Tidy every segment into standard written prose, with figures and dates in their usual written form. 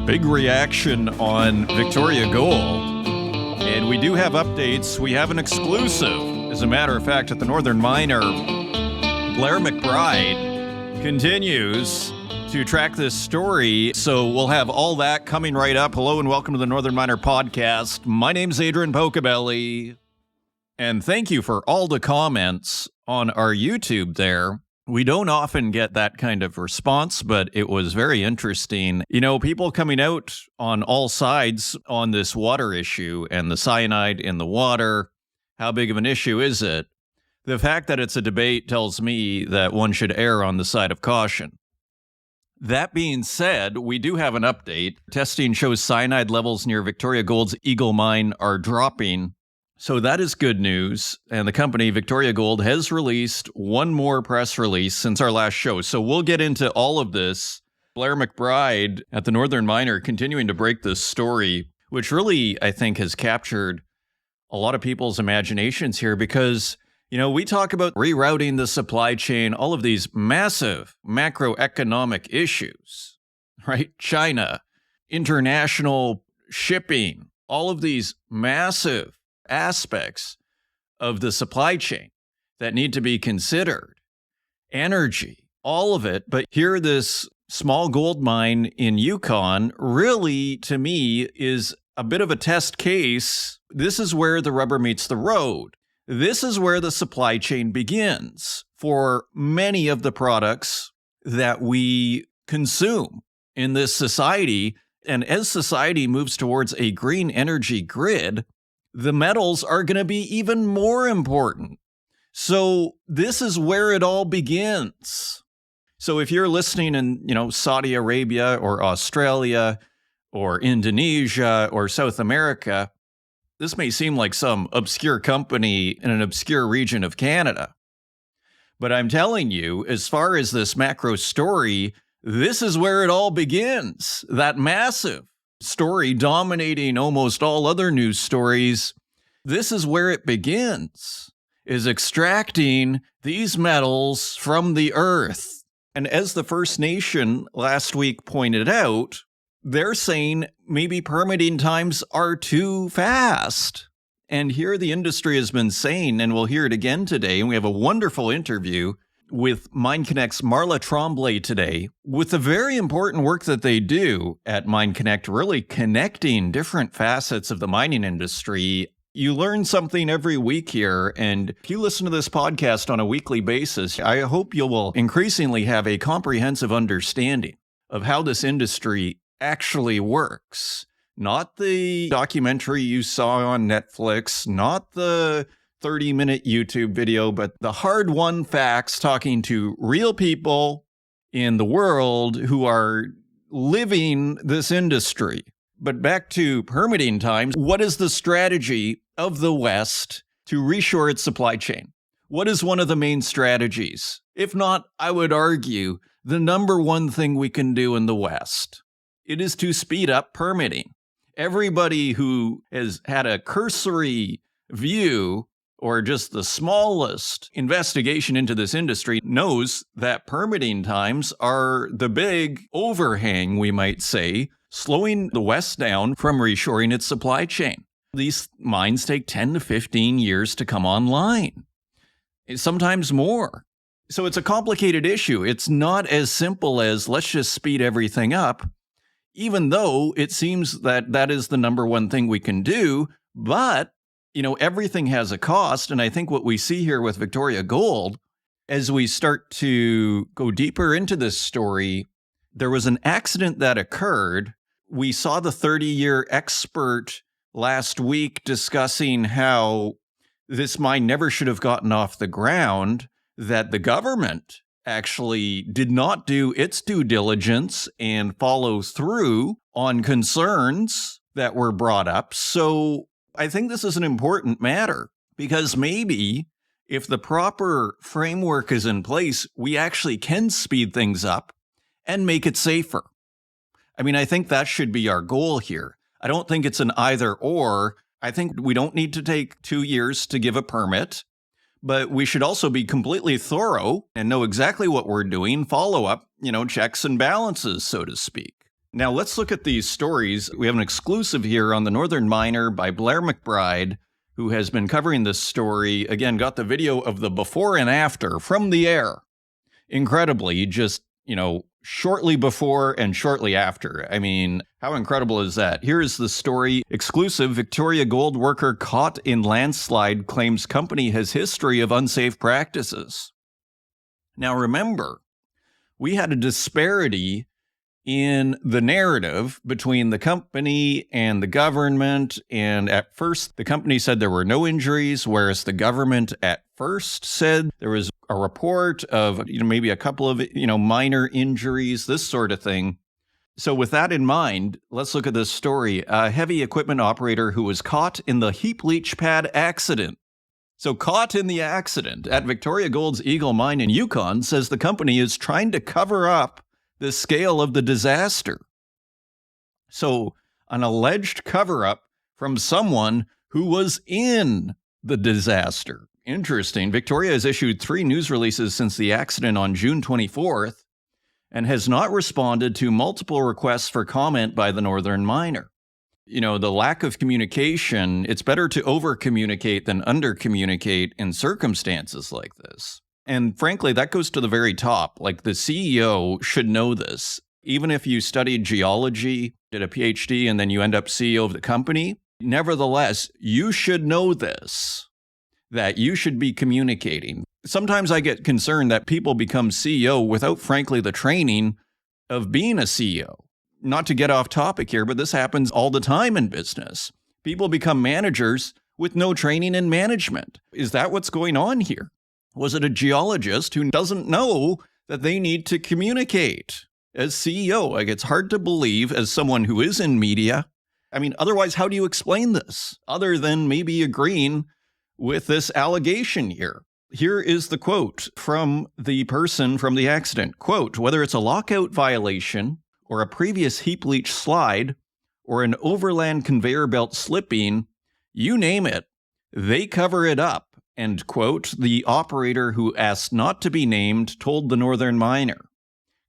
Big reaction on Victoria Gold. And we do have updates. We have an exclusive. As a matter of fact, at the Northern Miner, Blair McBride continues to track this story. So we'll have all that coming right up. Hello and welcome to the Northern Miner podcast. My name's Adrian Pocobelli. And thank you for all the comments on our YouTube there. We don't often get that kind of response, but it was very interesting. You know, people coming out on all sides on this water issue and the cyanide in the water. How big of an issue is it? The fact that it's a debate tells me that one should err on the side of caution. That being said, we do have an update. Testing shows cyanide levels near Victoria Gold's Eagle Mine are dropping. So that is good news, and the company, Victoria Gold, has released one more press release since our last show. So we'll get into all of this. Blair McBride at the Northern Miner continuing to break this story, which really, I think, has captured a lot of people's imaginations here because, you know, we talk about rerouting the supply chain, all of these massive macroeconomic issues, right? China, international shipping, all of these massive aspects of the supply chain that need to be considered. Energy, all of it. But here, this small gold mine in Yukon really, to me, is a bit of a test case. This is where the rubber meets the road. This is where the supply chain begins for many of the products that we consume in this society. And as society moves towards a green energy grid, the metals are going to be even more important. So this is where it all begins. So if you're listening in, you know, Saudi Arabia or Australia or Indonesia or South America, this may seem like some obscure company in an obscure region of Canada. But I'm telling you, as far as this macro story, this is where it all begins. That massive story dominating almost all other news stories. This is where it begins, is extracting these metals from the earth. And as the First Nation last week pointed out, they're saying maybe permitting times are too fast. And here the industry has been saying, and we'll hear it again today, and we have a wonderful interview with MineConnect's Marla Tromblay today, with the very important work that they do at MineConnect, really connecting different facets of the mining industry. You learn something every week here, and if you listen to this podcast on a weekly basis, I hope you will increasingly have a comprehensive understanding of how this industry actually works. Not the documentary you saw on Netflix, not the 30-minute YouTube video, but the hard-won facts, talking to real people in the world who are living this industry. But back to permitting times, what is the strategy of the West to reshore its supply chain? What is one of the main strategies? If not, I would argue, the number one thing we can do in the West. It is to speed up permitting. Everybody who has had a cursory view or just the smallest investigation into this industry knows that permitting times are the big overhang, we might say, slowing the West down from reshoring its supply chain. These mines take 10 to 15 years to come online, sometimes more. So it's a complicated issue. It's not as simple as let's just speed everything up, even though it seems that that is the number one thing we can do. But you know, everything has a cost, and I think what we see here with Victoria Gold, as we start to go deeper into this story, there was an accident that occurred. We saw the 30-year expert last week discussing how this mine never should have gotten off the ground, that the government actually did not do its due diligence and follow through on concerns that were brought up. So I think this is an important matter because maybe if the proper framework is in place, we actually can speed things up and make it safer. I mean, I think that should be our goal here. I don't think it's an either or. I think we don't need to take 2 years to give a permit, but we should also be completely thorough and know exactly what we're doing, follow up, checks and balances, so to speak. Now let's look at these stories. We have an exclusive here on the Northern Miner by Blair McBride, who has been covering this story. Again, got the video of the before and after from the air. Incredibly, just, shortly before and shortly after. I mean, how incredible is that? Here's the story. Exclusive: Victoria gold worker caught in landslide claims company has history of unsafe practices. Now remember, we had a disparity in the narrative between the company and the government. And at first, the company said there were no injuries, whereas the government at first said there was a report of, maybe a couple of, minor injuries, this sort of thing. So with that in mind, let's look at this story. A heavy equipment operator who was caught in the heap leach pad accident. So caught in the accident at Victoria Gold's Eagle Mine in Yukon says the company is trying to cover up the scale of the disaster. So an alleged cover-up from someone who was in the disaster. Interesting. Victoria has issued 3 news releases since the accident on June 24th and has not responded to multiple requests for comment by the Northern Miner. The lack of communication, it's better to over-communicate than under-communicate in circumstances like this. And frankly, that goes to the very top. Like, the CEO should know this. Even if you studied geology, did a PhD, and then you end up CEO of the company, nevertheless, you should know this, that you should be communicating. Sometimes I get concerned that people become CEO without, frankly, the training of being a CEO. Not to get off topic here, but this happens all the time in business. People become managers with no training in management. Is that what's going on here? Was it a geologist who doesn't know that they need to communicate as CEO? Like, it's hard to believe as someone who is in media. I mean, otherwise, how do you explain this other than maybe agreeing with this allegation here? Here is the quote from the person from the accident. Quote, "Whether it's a lockout violation or a previous heap leach slide or an overland conveyor belt slipping, you name it, they cover it up." End quote. The operator, who asked not to be named, told the Northern Miner.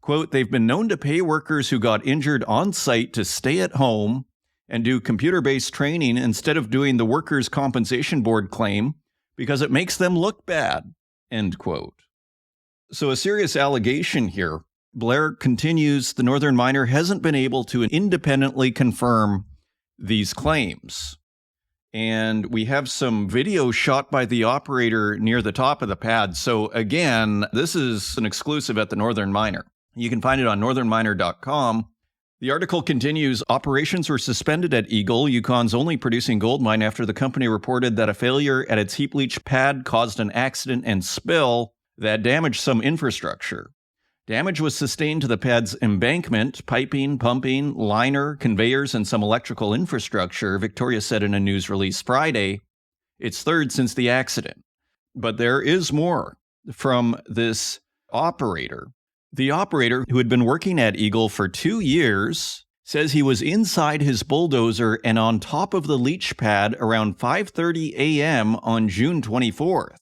Quote, "They've been known to pay workers who got injured on site to stay at home and do computer-based training instead of doing the Workers' Compensation Board claim because it makes them look bad." End quote. So a serious allegation here. Blair continues, the Northern Miner hasn't been able to independently confirm these claims. And we have some video shot by the operator near the top of the pad. So again, this is an exclusive at the Northern Miner. You can find it on northernminer.com. The article continues, operations were suspended at Eagle, Yukon's only producing gold mine, after the company reported that a failure at its heap leach pad caused an accident and spill that damaged some infrastructure. Damage was sustained to the pad's embankment, piping, pumping, liner, conveyors, and some electrical infrastructure, Victoria said in a news release Friday. It's third since the accident. But there is more from this operator. The operator, who had been working at Eagle for 2 years, says he was inside his bulldozer and on top of the leach pad around 5:30 a.m. on June 24th.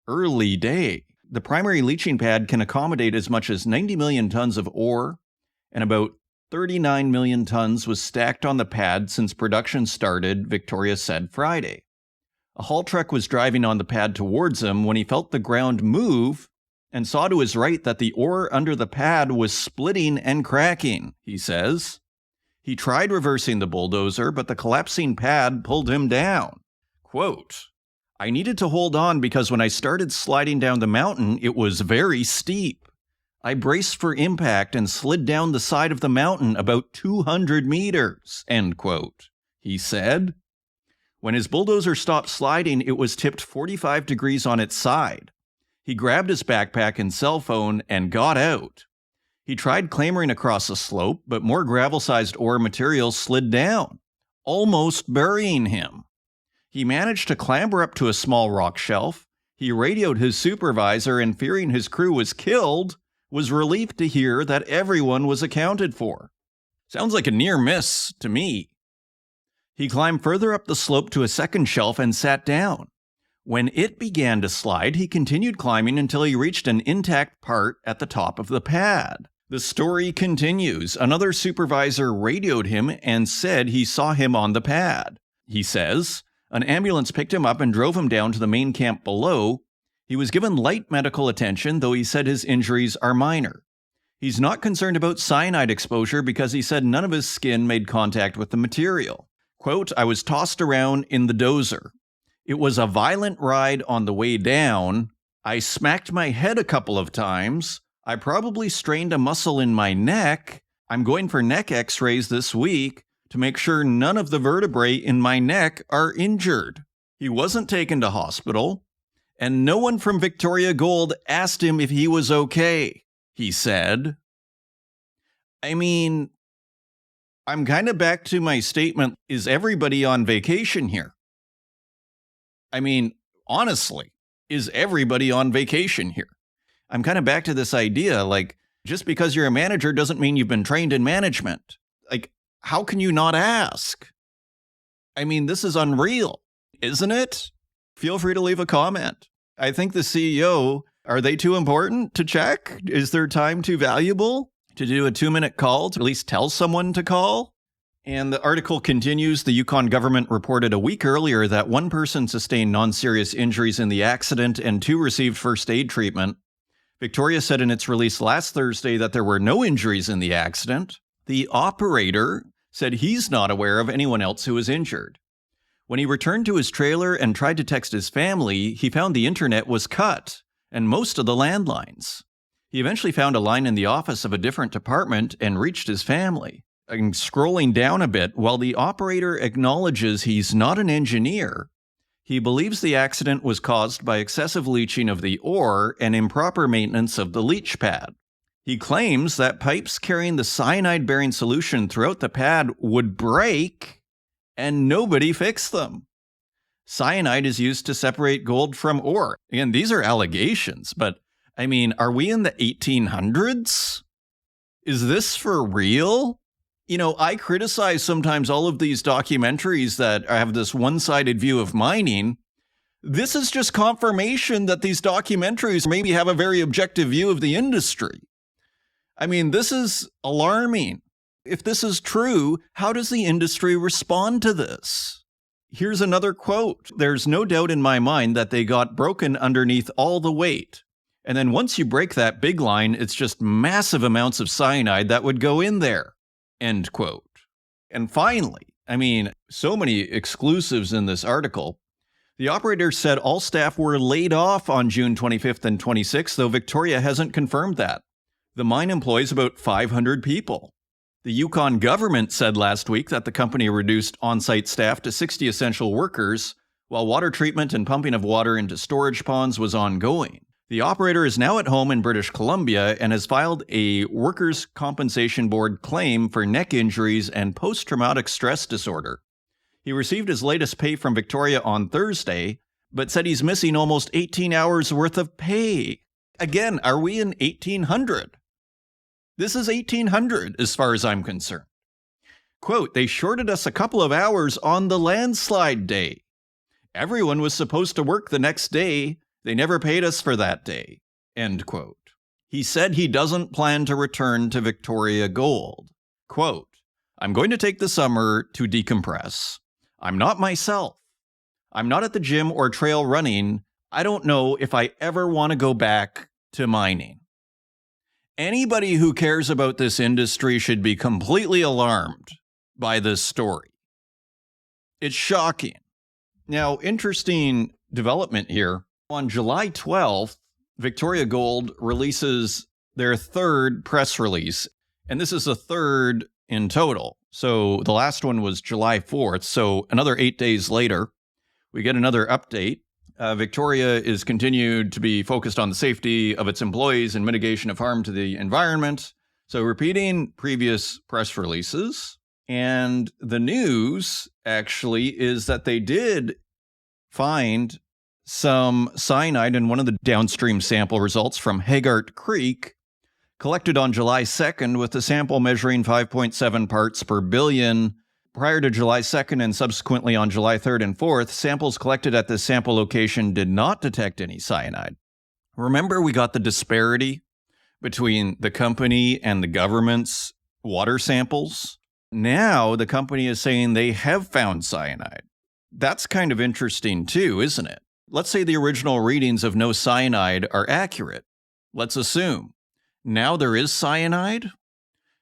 Early day. The primary leaching pad can accommodate as much as 90 million tons of ore, and about 39 million tons was stacked on the pad since production started, Victoria said Friday. A haul truck was driving on the pad towards him when he felt the ground move and saw to his right that the ore under the pad was splitting and cracking, he says. He tried reversing the bulldozer, but the collapsing pad pulled him down. Quote, "I needed to hold on because when I started sliding down the mountain, it was very steep. I braced for impact and slid down the side of the mountain about 200 meters, end quote, he said. When his bulldozer stopped sliding, it was tipped 45 degrees on its side. He grabbed his backpack and cell phone and got out. He tried clambering across the slope, but more gravel-sized ore material slid down, almost burying him. He managed to clamber up to a small rock shelf. He radioed his supervisor and, fearing his crew was killed, was relieved to hear that everyone was accounted for. Sounds like a near miss to me. He climbed further up the slope to a second shelf and sat down. When it began to slide, he continued climbing until he reached an intact part at the top of the pad. The story continues. Another supervisor radioed him and said he saw him on the pad. He says, an ambulance picked him up and drove him down to the main camp below. He was given light medical attention, though he said his injuries are minor. He's not concerned about cyanide exposure because he said none of his skin made contact with the material. Quote, I was tossed around in the dozer. It was a violent ride on the way down. I smacked my head a couple of times. I probably strained a muscle in my neck. I'm going for neck x-rays this week to make sure none of the vertebrae in my neck are injured. He wasn't taken to hospital, and no one from Victoria Gold asked him if he was okay, he said. I mean, I'm kind of back to my statement, is everybody on vacation here? I mean, honestly, is everybody on vacation here? I'm kind of back to this idea, like, just because you're a manager doesn't mean you've been trained in management. Like, how can you not ask? I mean, this is unreal, isn't it? Feel free to leave a comment. I think the CEO, are they too important to check? Is their time too valuable to do a 2-minute call to at least tell someone to call? And the article continues. The Yukon government reported a week earlier that one person sustained non-serious injuries in the accident and 2 received first aid treatment. Victoria said in its release last Thursday that there were no injuries in the accident. The operator said he's not aware of anyone else who was injured. When he returned to his trailer and tried to text his family, he found the internet was cut and most of the landlines. He eventually found a line in the office of a different department and reached his family. And scrolling down a bit, while the operator acknowledges he's not an engineer, he believes the accident was caused by excessive leaching of the ore and improper maintenance of the leach pad. He claims that pipes carrying the cyanide-bearing solution throughout the pad would break, and nobody fixed them. Cyanide is used to separate gold from ore. Again, these are allegations, but, I mean, are we in the 1800s? Is this for real? You know, I criticize sometimes all of these documentaries that have this one-sided view of mining. This is just confirmation that these documentaries maybe have a very objective view of the industry. I mean, this is alarming. If this is true, how does the industry respond to this? Here's another quote. There's no doubt in my mind that they got broken underneath all the weight. And then once you break that big line, it's just massive amounts of cyanide that would go in there. End quote. And finally, I mean, so many exclusives in this article. The operator said all staff were laid off on June 25th and 26th, though Victoria hasn't confirmed that. The mine employs about 500 people. The Yukon government said last week that the company reduced on-site staff to 60 essential workers, while water treatment and pumping of water into storage ponds was ongoing. The operator is now at home in British Columbia and has filed a Workers' Compensation Board claim for neck injuries and post-traumatic stress disorder. He received his latest pay from Victoria on Thursday, but said he's missing almost 18 hours worth of pay. Again, are we in 1800? This is 1800 as far as I'm concerned. Quote, they shorted us a couple of hours on the landslide day. Everyone was supposed to work the next day. They never paid us for that day. End quote. He said he doesn't plan to return to Victoria Gold. Quote, I'm going to take the summer to decompress. I'm not myself. I'm not at the gym or trail running. I don't know if I ever want to go back to mining. Anybody who cares about this industry should be completely alarmed by this story. It's shocking. Now, interesting development here. On July 12th, Victoria Gold releases their 3rd press release, and this is the 3rd in total. So the last one was July 4th, so another 8 days later, we get another update. Victoria is continued to be focused on the safety of its employees and mitigation of harm to the environment. So repeating previous press releases. And the news, actually, is that they did find some cyanide in one of the downstream sample results from Haggart Creek, collected on July 2nd with the sample measuring 5.7 parts per billion. Prior to July 2nd and subsequently on July 3rd and 4th, samples collected at this sample location did not detect any cyanide. Remember, we got the disparity between the company and the government's water samples. Now the company is saying they have found cyanide. That's kind of interesting too, isn't it? Let's say the original readings of no cyanide are accurate. Let's assume. Now there is cyanide?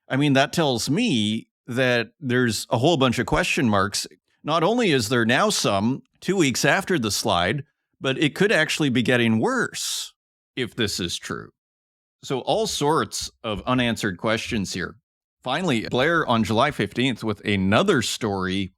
I mean, that tells me that there's a whole bunch of question marks. Not only is there now some 2 weeks after the slide, but it could actually be getting worse if this is true. So all sorts of unanswered questions here. Finally, Blair on July 15th with another story.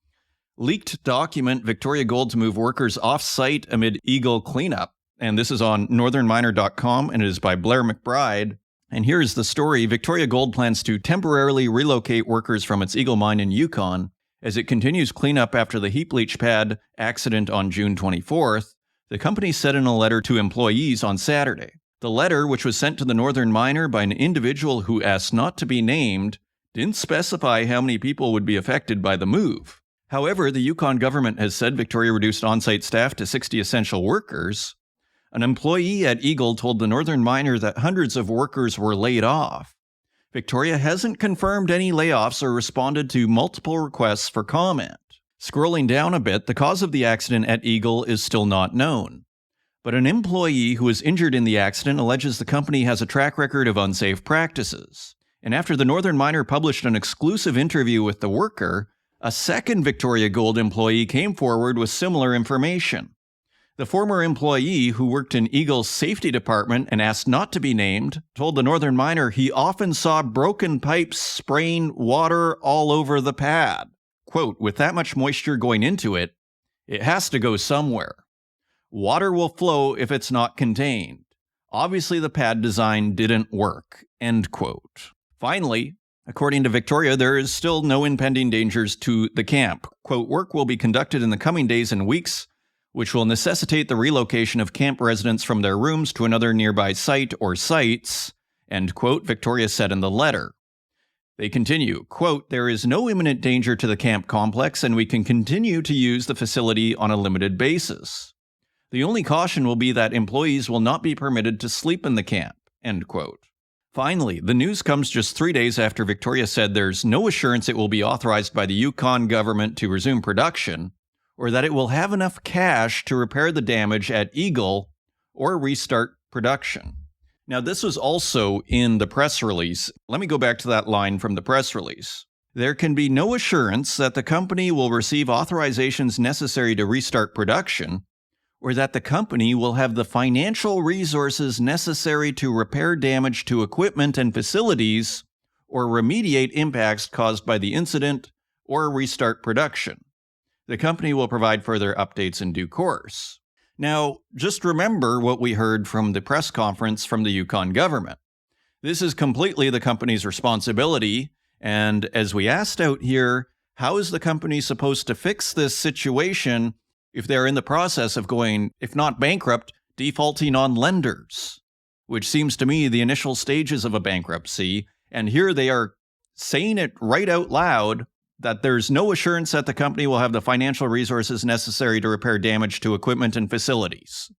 Leaked document, Victoria Gold to move workers off-site amid Eagle cleanup. And this is on northernminer.com, and it is by Blair McBride. And here's the story. Victoria Gold plans to temporarily relocate workers from its Eagle mine in Yukon as it continues cleanup after the heap leach pad accident on June 24th. The company said in a letter to employees on Saturday. The letter, which was sent to the Northern Miner by an individual who asked not to be named, didn't specify how many people would be affected by the move. However, the Yukon government has said Victoria reduced on-site staff to 60 essential workers. An employee at Eagle told the Northern Miner that hundreds of workers were laid off. Victoria hasn't confirmed any layoffs or responded to multiple requests for comment. Scrolling down a bit, the cause of the accident at Eagle is still not known. But an employee who was injured in the accident alleges the company has a track record of unsafe practices. And after the Northern Miner published an exclusive interview with the worker, a second Victoria Gold employee came forward with similar information. The former employee, who worked in Eagle's safety department and asked not to be named, told the Northern Miner he often saw broken pipes spraying water all over the pad. Quote, with that much moisture going into it, it has to go somewhere. Water will flow if it's not contained. Obviously, the pad design didn't work. End quote. Finally, according to Victoria, there is still no impending dangers to the camp. Quote, work will be conducted in the coming days and weeks, which will necessitate the relocation of camp residents from their rooms to another nearby site or sites, end quote, Victoria said in the letter. They continue, quote, there is no imminent danger to the camp complex and we can continue to use the facility on a limited basis. The only caution will be that employees will not be permitted to sleep in the camp, end quote. Finally, the news comes just 3 days after Victoria said there's no assurance it will be authorized by the Yukon government to resume production, or that it will have enough cash to repair the damage at Eagle or restart production. Now, this was also in the press release. Let me go back to that line from the press release. There can be no assurance that the company will receive authorizations necessary to restart production, or that the company will have the financial resources necessary to repair damage to equipment and facilities, or remediate impacts caused by the incident, or restart production. The company will provide further updates in due course. Now, just remember what we heard from the press conference from the Yukon government. This is completely the company's responsibility, and as we asked out here, how is the company supposed to fix this situation if they're in the process of going, if not bankrupt, defaulting on lenders, which seems to me the initial stages of a bankruptcy, and here they are saying it right out loud that there's no assurance that the company will have the financial resources necessary to repair damage to equipment and facilities.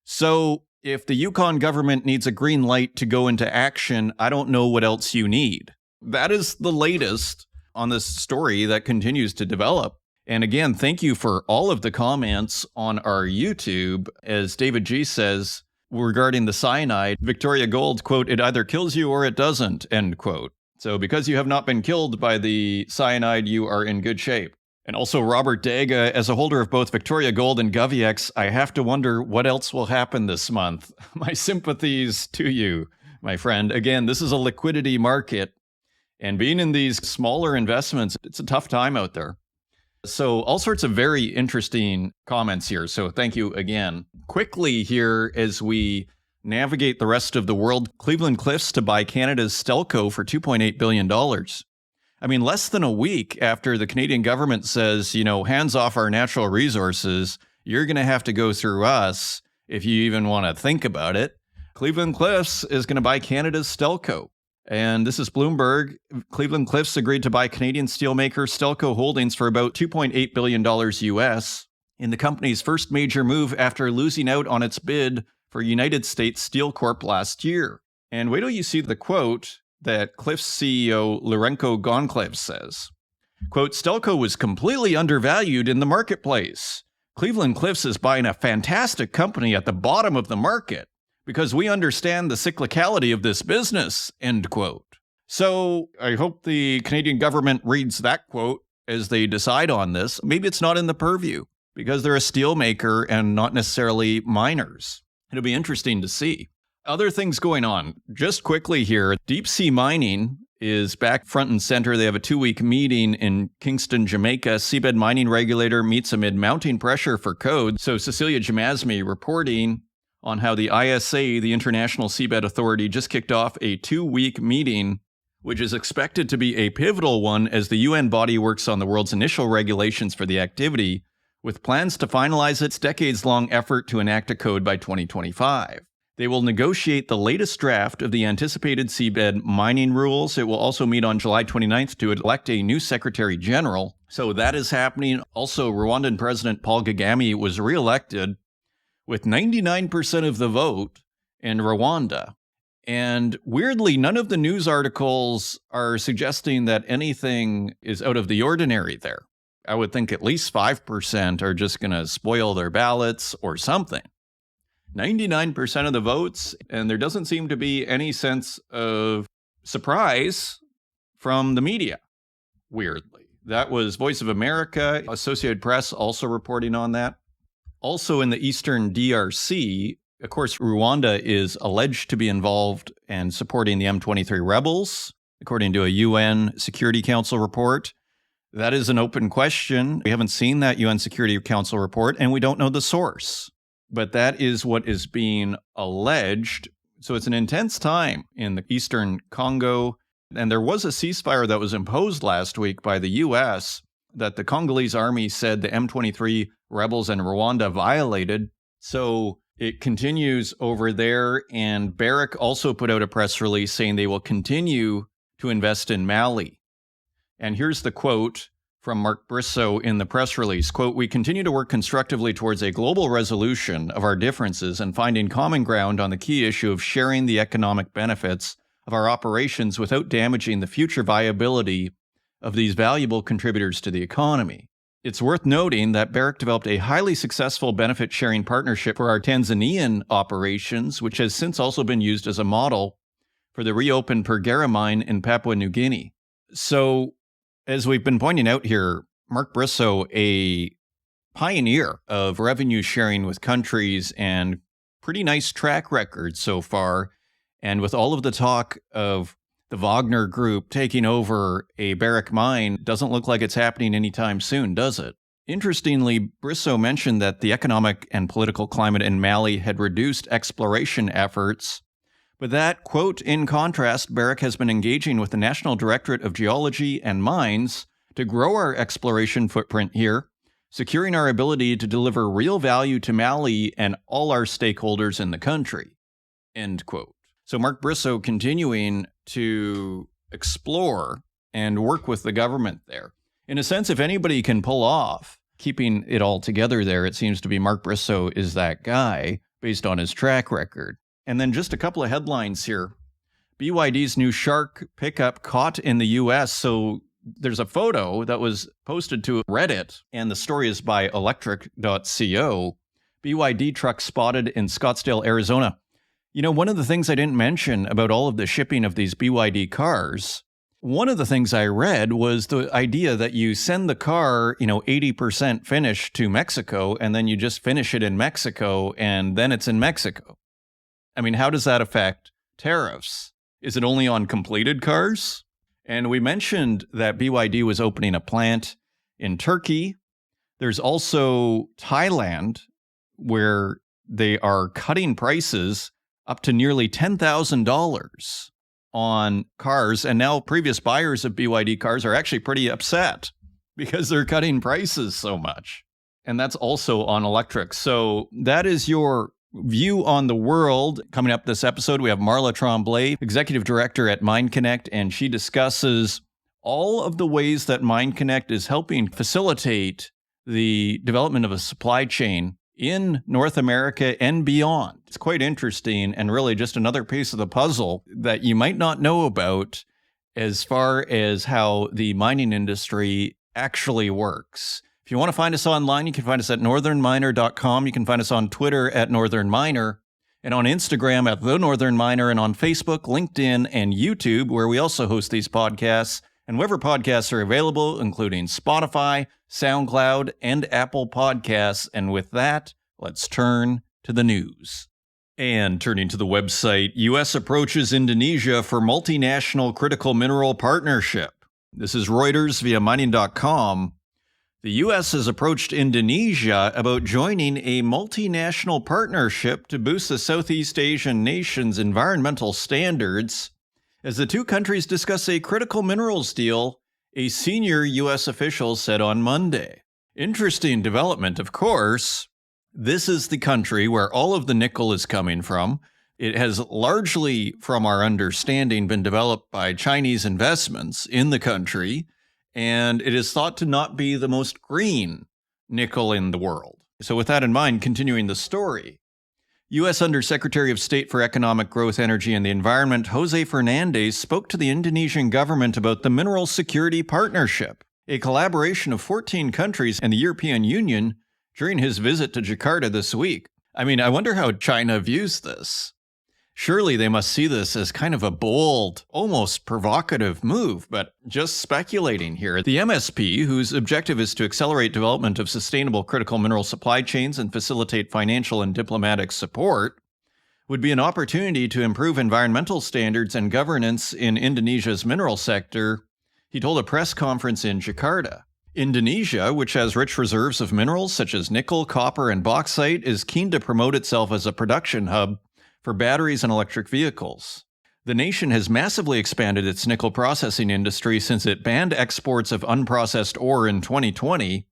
So if the Yukon government needs a green light to go into action, I don't know what else you need. That is the latest on this story that continues to develop. And again, thank you for all of the comments on our YouTube. As David G says, regarding the cyanide, Victoria Gold, quote, it either kills you or it doesn't, end quote. So because you have not been killed by the cyanide, you are in good shape. And also Robert Daga, as a holder of both Victoria Gold and GovEx, I have to wonder what else will happen this month. My sympathies to you, my friend. Again, this is a liquidity market, and being in these smaller investments, it's a tough time out there. So all sorts of very interesting comments here. So thank you again. Quickly here, as we navigate the rest of the world, Cleveland Cliffs to buy Canada's Stelco for $2.8 billion. I mean, less than a week after the Canadian government says, hands off our natural resources, you're going to have to go through us if you even want to think about it. Cleveland Cliffs is going to buy Canada's Stelco. And this is Bloomberg. Cleveland Cliffs agreed to buy Canadian steelmaker Stelco Holdings for about $2.8 billion US in the company's first major move after losing out on its bid for United States Steel Corp last year. And wait till you see the quote that Cliffs CEO Lourenco Goncalves says. Quote, Stelco was completely undervalued in the marketplace. Cleveland Cliffs is buying a fantastic company at the bottom of the market because we understand the cyclicality of this business, end quote. So I hope the Canadian government reads that quote as they decide on this. Maybe it's not in the purview because they're a steel maker and not necessarily miners. It'll be interesting to see. Other things going on. Just quickly here, deep sea mining is back front and center. They have a 2-week meeting in Kingston, Jamaica. Seabed mining regulator meets amid mounting pressure for code. So Cecilia Jamasmy reporting on how the ISA, the International Seabed Authority, just kicked off a 2-week meeting, which is expected to be a pivotal one as the UN body works on the world's initial regulations for the activity, with plans to finalize its decades-long effort to enact a code by 2025. They will negotiate the latest draft of the anticipated seabed mining rules. It will also meet on July 29th to elect a new Secretary General. So that is happening. Also, Rwandan President Paul Kagame was reelected with 99% of the vote in Rwanda. And weirdly, none of the news articles are suggesting that anything is out of the ordinary there. I would think at least 5% are just going to spoil their ballots or something. 99% of the votes, and there doesn't seem to be any sense of surprise from the media, weirdly. That was Voice of America, Associated Press also reporting on that. Also in the eastern DRC, of course, Rwanda is alleged to be involved and supporting the M23 rebels, according to a UN Security Council report. That is an open question. We haven't seen that UN Security Council report, and we don't know the source. But that is what is being alleged. So it's an intense time in the eastern Congo. And there was a ceasefire that was imposed last week by the U.S. that the Congolese army said the M23 rebels in Rwanda violated. So it continues over there. And Barrick also put out a press release saying they will continue to invest in Mali. And here's the quote from Mark Bristow in the press release, quote, we continue to work constructively towards a global resolution of our differences and finding common ground on the key issue of sharing the economic benefits of our operations without damaging the future viability of these valuable contributors to the economy. It's worth noting that Barrick developed a highly successful benefit-sharing partnership for our Tanzanian operations, which has since also been used as a model for the reopened Pergera mine in Papua New Guinea. So, as we've been pointing out here, Mark Bristow, a pioneer of revenue sharing with countries and pretty nice track record so far. And with all of the talk of the Wagner Group taking over a Barrick mine, doesn't look like it's happening anytime soon, does it? Interestingly, Bristow mentioned that the economic and political climate in Mali had reduced exploration efforts. But that, quote, in contrast, Barrick has been engaging with the National Directorate of Geology and Mines to grow our exploration footprint here, securing our ability to deliver real value to Mali and all our stakeholders in the country, end quote. So Mark Bristow continuing to explore and work with the government there. In a sense, if anybody can pull off keeping it all together there, it seems to be Mark Bristow is that guy based on his track record. And then just a couple of headlines here. BYD's new Shark pickup caught in the U.S. So there's a photo that was posted to Reddit, and the story is by electric.co. BYD truck spotted in Scottsdale, Arizona. You know, one of the things I didn't mention about all of the shipping of these BYD cars, one of the things I read was the idea that you send the car, 80% finished to Mexico, and then you just finish it in Mexico, and then it's in Mexico. I mean, how does that affect tariffs? Is it only on completed cars? And we mentioned that BYD was opening a plant in Turkey. There's also Thailand, where they are cutting prices up to nearly $10,000 on cars. And now previous buyers of BYD cars are actually pretty upset because they're cutting prices so much. And that's also on electric. So that is your view on the world. Coming up this episode, we have Marla Tromblay, Executive Director at MineConnect, and she discusses all of the ways that MineConnect is helping facilitate the development of a supply chain in North America and beyond. It's quite interesting and really just another piece of the puzzle that you might not know about as far as how the mining industry actually works. If you want to find us online, you can find us at northernminer.com. You can find us on Twitter at northernminer, and on Instagram at The Northern Miner, and on Facebook, LinkedIn, and YouTube, where we also host these podcasts, and wherever podcasts are available, including Spotify, SoundCloud, and Apple Podcasts. And with that, let's turn to the news. And turning to the website, U.S. approaches Indonesia for multinational critical mineral partnership. This is Reuters via mining.com. The U.S. has approached Indonesia about joining a multinational partnership to boost the Southeast Asian nation's environmental standards as the two countries discuss a critical minerals deal, a senior U.S. official said on Monday. Interesting development, of course. This is the country where all of the nickel is coming from. It has largely, from our understanding, been developed by Chinese investments in the country, and it is thought to not be the most green nickel in the world. So with that in mind, continuing the story, U.S. Undersecretary of State for Economic Growth, Energy, and the Environment, Jose Fernandez, spoke to the Indonesian government about the Mineral Security Partnership, a collaboration of 14 countries and the European Union, during his visit to Jakarta this week. I mean, I wonder how China views this. Surely they must see this as kind of a bold, almost provocative move, but just speculating here. The MSP, whose objective is to accelerate development of sustainable critical mineral supply chains and facilitate financial and diplomatic support, would be an opportunity to improve environmental standards and governance in Indonesia's mineral sector, he told a press conference in Jakarta. Indonesia, which has rich reserves of minerals such as nickel, copper, and bauxite, is keen to promote itself as a production hub for batteries and electric vehicles. The nation has massively expanded its nickel processing industry since it banned exports of unprocessed ore in 2020,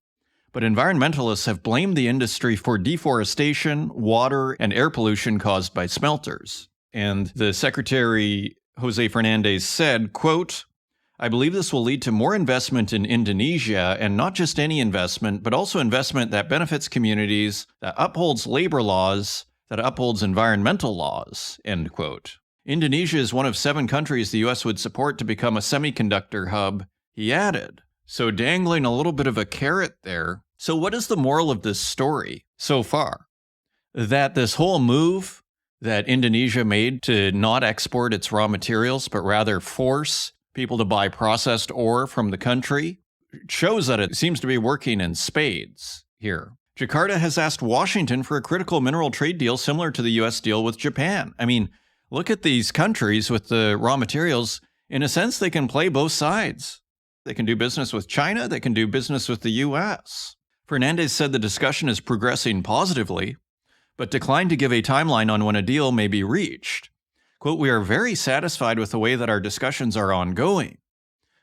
but environmentalists have blamed the industry for deforestation, water, and air pollution caused by smelters. And the Secretary, Jose Fernandez, said, quote, "I believe this will lead to more investment in Indonesia, and not just any investment, but also investment that benefits communities, that upholds labor laws, that upholds environmental laws," end quote. Indonesia is one of 7 countries the U.S. would support to become a semiconductor hub, he added. So dangling a little bit of a carrot there. So what is the moral of this story so far? That this whole move that Indonesia made to not export its raw materials, but rather force people to buy processed ore from the country, shows that it seems to be working in spades here. Jakarta has asked Washington for a critical mineral trade deal similar to the U.S. deal with Japan. I mean, look at these countries with the raw materials. In a sense, they can play both sides. They can do business with China. They can do business with the U.S. Fernandez said the discussion is progressing positively, but declined to give a timeline on when a deal may be reached. Quote, "We are very satisfied with the way that our discussions are ongoing.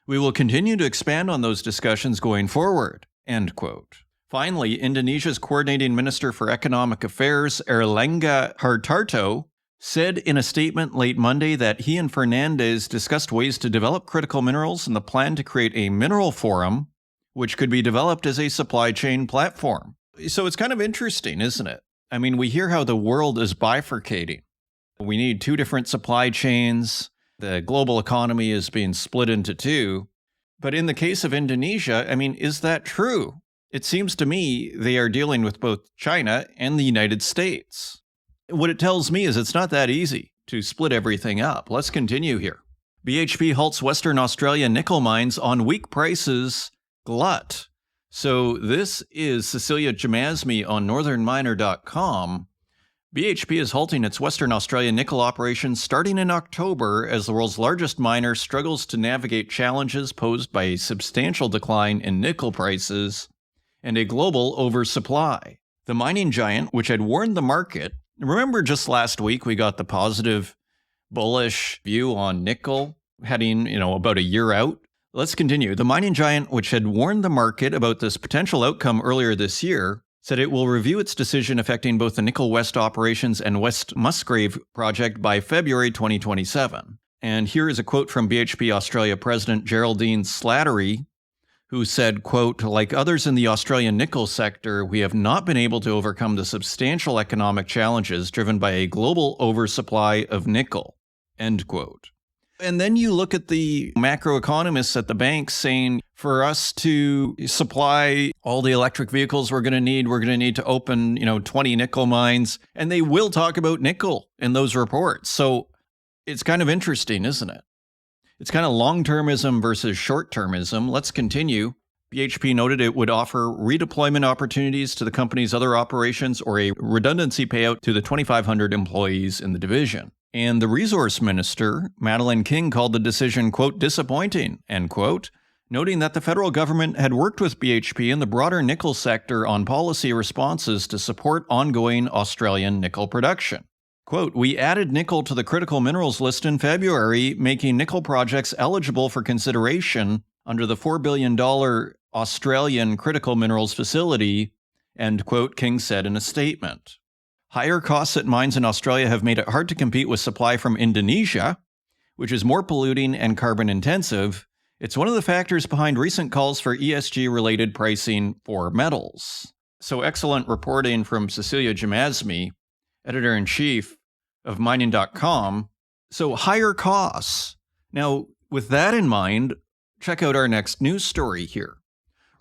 We will continue to expand on those discussions going forward," end quote. Finally, Indonesia's Coordinating Minister for Economic Affairs, Erlangga Hartarto, said in a statement late Monday that he and Fernandez discussed ways to develop critical minerals and the plan to create a mineral forum, which could be developed as a supply chain platform. So it's kind of interesting, isn't it? I mean, we hear how the world is bifurcating. We need 2 different supply chains. The global economy is being split into 2. But in the case of Indonesia, I mean, is that true? It seems to me they are dealing with both China and the United States. What it tells me is it's not that easy to split everything up. Let's continue here. BHP halts Western Australia nickel mines on weak prices, glut. So this is Cecilia Jamasmi on northernminer.com. BHP is halting its Western Australia nickel operations starting in October as the world's largest miner struggles to navigate challenges posed by a substantial decline in nickel prices and a global oversupply. The mining giant, which had warned the market, remember just last week we got the positive, bullish view on nickel heading, about a year out? Let's continue. The mining giant, which had warned the market about this potential outcome earlier this year, said it will review its decision affecting both the Nickel West operations and West Musgrave project by February 2027. And here is a quote from BHP Australia President Geraldine Slattery, who said, quote, "Like others in the Australian nickel sector, we have not been able to overcome the substantial economic challenges driven by a global oversupply of nickel," end quote. And then you look at the macroeconomists at the banks saying, for us to supply all the electric vehicles we're going to need to open, 20 nickel mines. And they will talk about nickel in those reports. So it's kind of interesting, isn't it? It's kind of long-termism versus short-termism. Let's continue. BHP noted it would offer redeployment opportunities to the company's other operations or a redundancy payout to the 2,500 employees in the division. And the resource minister, Madeleine King, called the decision, quote, "disappointing," end quote, noting that the federal government had worked with BHP and the broader nickel sector on policy responses to support ongoing Australian nickel production. Quote, "We added nickel to the critical minerals list in February, making nickel projects eligible for consideration under the $4 billion Australian critical minerals facility," end quote, King said in a statement. Higher costs at mines in Australia have made it hard to compete with supply from Indonesia, which is more polluting and carbon intensive. It's one of the factors behind recent calls for ESG-related pricing for metals. So excellent reporting from Cecilia Jamasmi, editor-in-chief of Mining.com. So higher costs. Now, with that in mind, check out our next news story here.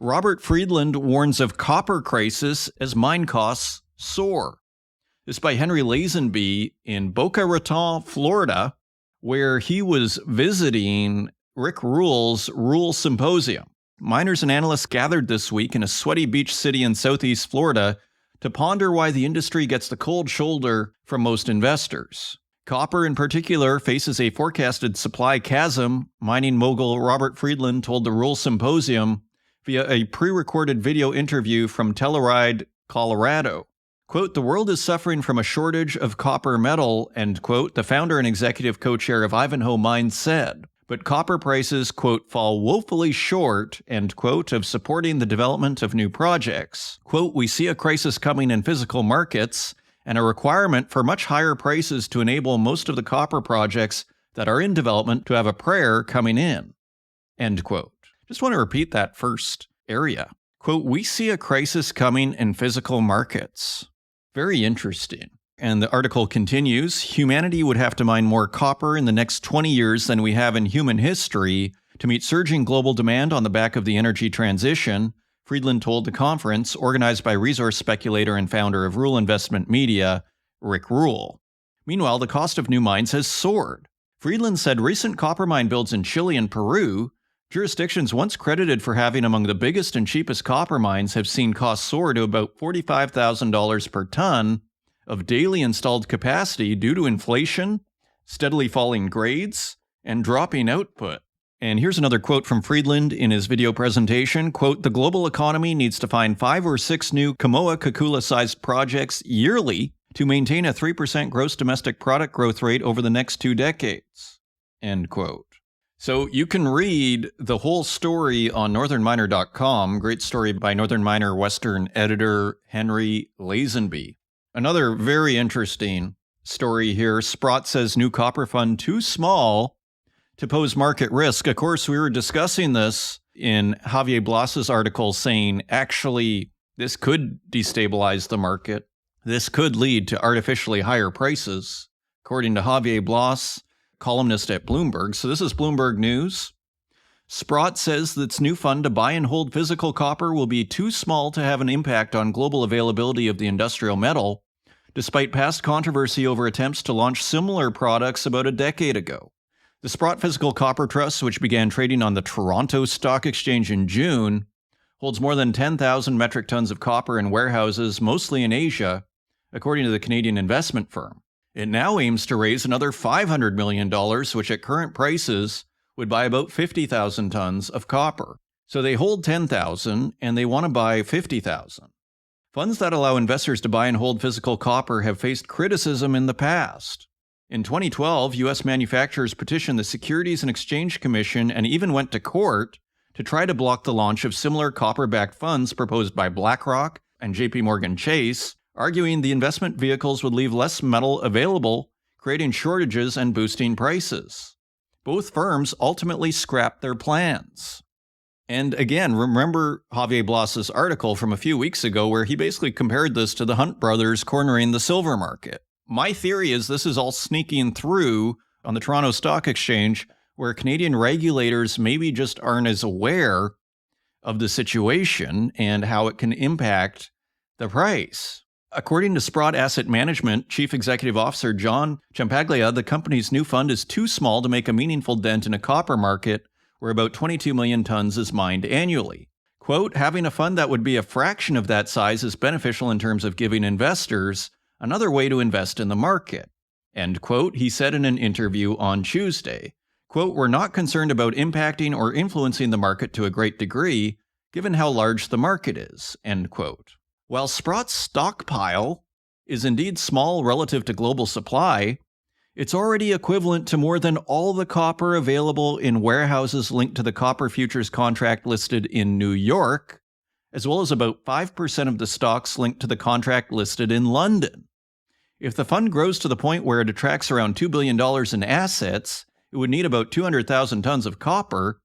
Robert Friedland warns of copper crisis as mine costs soar. This is by Henry Lazenby in Boca Raton, Florida, where he was visiting Rick Rule's Rule Symposium. Miners and analysts gathered this week in a sweaty beach city in southeast Florida to ponder why the industry gets the cold shoulder from most investors. Copper, in particular, faces a forecasted supply chasm, mining mogul Robert Friedland told the Rule Symposium via a pre-recorded video interview from Telluride, Colorado. Quote, "The world is suffering from a shortage of copper metal," end quote, the founder and executive co-chair of Ivanhoe Mines said. But copper prices, quote, "fall woefully short," end quote, of supporting the development of new projects. Quote, "We see a crisis coming in physical markets and a requirement for much higher prices to enable most of the copper projects that are in development to have a prayer coming in," end quote. Just want to repeat that first area. Quote, "We see a crisis coming in physical markets." Very interesting. And the article continues, "Humanity would have to mine more copper in the next 20 years than we have in human history to meet surging global demand on the back of the energy transition," Friedland told the conference, organized by resource speculator and founder of Rule Investment Media, Rick Rule. Meanwhile, the cost of new mines has soared. Friedland said recent copper mine builds in Chile and Peru, jurisdictions once credited for having among the biggest and cheapest copper mines, have seen costs soar to about $45,000 per ton of daily installed capacity due to inflation, steadily falling grades, and dropping output. And here's another quote from Friedland in his video presentation. Quote, "The global economy needs to find 5 or 6 new Kamoa-Kakula-sized projects yearly to maintain a 3% gross domestic product growth rate over the next 2 decades," end quote. So you can read the whole story on northernminer.com. Great story by Northern Miner Western editor Henry Lazenby. Another very interesting story here. Sprott says new copper fund too small to pose market risk. Of course, we were discussing this in Javier Blas's article, saying actually this could destabilize the market. This could lead to artificially higher prices, according to Javier Blas, columnist at Bloomberg. So this is Bloomberg News. Sprott says that its new fund to buy and hold physical copper will be too small to have an impact on global availability of the industrial metal, despite past controversy over attempts to launch similar products about a decade ago. The Sprott Physical Copper Trust, which began trading on the Toronto Stock Exchange in June, holds more than 10,000 metric tons of copper in warehouses, mostly in Asia, according to the Canadian investment firm. It now aims to raise another $500 million, which at current prices would buy about 50,000 tons of copper. So they hold 10,000 and they want to buy 50,000. Funds that allow investors to buy and hold physical copper have faced criticism in the past. In 2012, U.S. manufacturers petitioned the Securities and Exchange Commission and even went to court to try to block the launch of similar copper-backed funds proposed by BlackRock and JP Morgan Chase, arguing the investment vehicles would leave less metal available, creating shortages and boosting prices. Both firms ultimately scrapped their plans. And again, remember Javier Blas's article from a few weeks ago where he basically compared this to the Hunt brothers cornering the silver market. My theory is this is all sneaking through on the Toronto Stock Exchange, where Canadian regulators maybe just aren't as aware of the situation and how it can impact the price. According to Sprott Asset Management Chief Executive Officer John Ciampaglia, the company's new fund is too small to make a meaningful dent in a copper market where about 22 million tons is mined annually. Quote, having a fund that would be a fraction of that size is beneficial in terms of giving investors another way to invest in the market. End quote, he said in an interview on Tuesday. Quote, we're not concerned about impacting or influencing the market to a great degree, given how large the market is, end quote. While Sprott's stockpile is indeed small relative to global supply, it's already equivalent to more than all the copper available in warehouses linked to the copper futures contract listed in New York, as well as about 5% of the stocks linked to the contract listed in London. If the fund grows to the point where it attracts around $2 billion in assets, it would need about 200,000 tons of copper,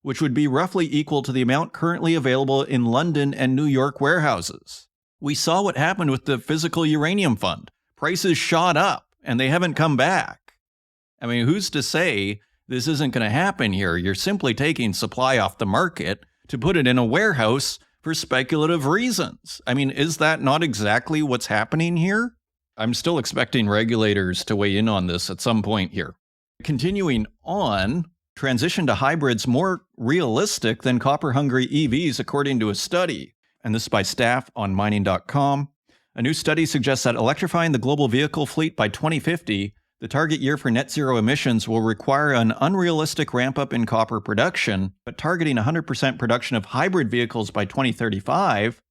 which would be roughly equal to the amount currently available in London and New York warehouses. We saw what happened with the physical uranium fund. Prices shot up, and they haven't come back. I mean, who's to say this isn't going to happen here? You're simply taking supply off the market to put it in a warehouse for speculative reasons. I mean, is that not exactly what's happening here? I'm still expecting regulators to weigh in on this at some point here. Continuing on, transition to hybrids more realistic than copper-hungry EVs, according to a study. And this is by staff on mining.com. A new study suggests that electrifying the global vehicle fleet by 2050, the target year for net zero emissions, will require an unrealistic ramp-up in copper production, but targeting 100% production of hybrid vehicles by 2035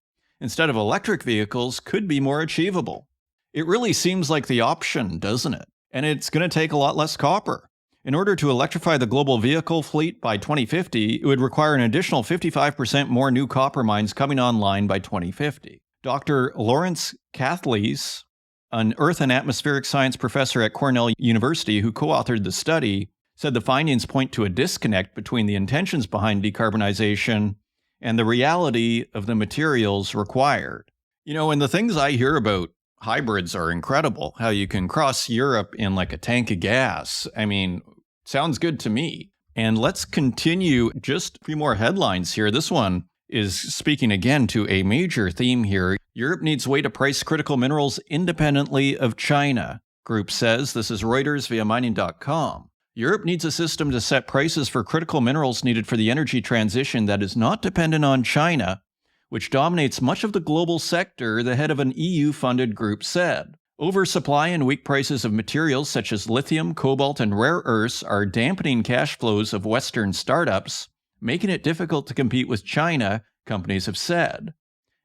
instead of electric vehicles could be more achievable. It really seems like the option, doesn't it? And it's going to take a lot less copper. In order to electrify the global vehicle fleet by 2050, it would require an additional 55% more new copper mines coming online by 2050. Dr. Lawrence Cathleys, an Earth and Atmospheric Science professor at Cornell University who co-authored the study, said the findings point to a disconnect between the intentions behind decarbonization and the reality of the materials required. You know, and the things I hear about hybrids are incredible. How you can cross Europe in like a tank of gas. I mean, sounds good to me. And let's continue just a few more headlines here. This one is speaking again to a major theme here. Europe needs way to price critical minerals independently of China, group says. This is Reuters via mining.com. Europe needs a system to set prices for critical minerals needed for the energy transition that is not dependent on China, which dominates much of the global sector, the head of an EU-funded group said. Oversupply and weak prices of materials such as lithium, cobalt, and rare earths are dampening cash flows of Western startups, making it difficult to compete with China, companies have said.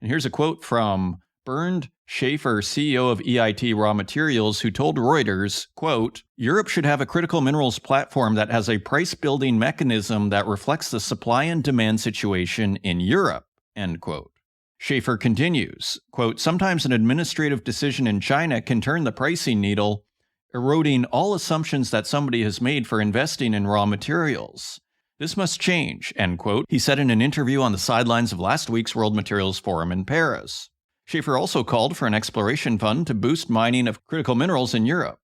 And here's a quote from Bernd Schaefer, CEO of EIT Raw Materials, who told Reuters, quote, Europe should have a critical minerals platform that has a price-building mechanism that reflects the supply and demand situation in Europe. End quote. Schaefer continues, quote, sometimes an administrative decision in China can turn the pricing needle, eroding all assumptions that somebody has made for investing in raw materials. This must change, end quote, he said in an interview on the sidelines of last week's World Materials Forum in Paris. Schaefer also called for an exploration fund to boost mining of critical minerals in Europe.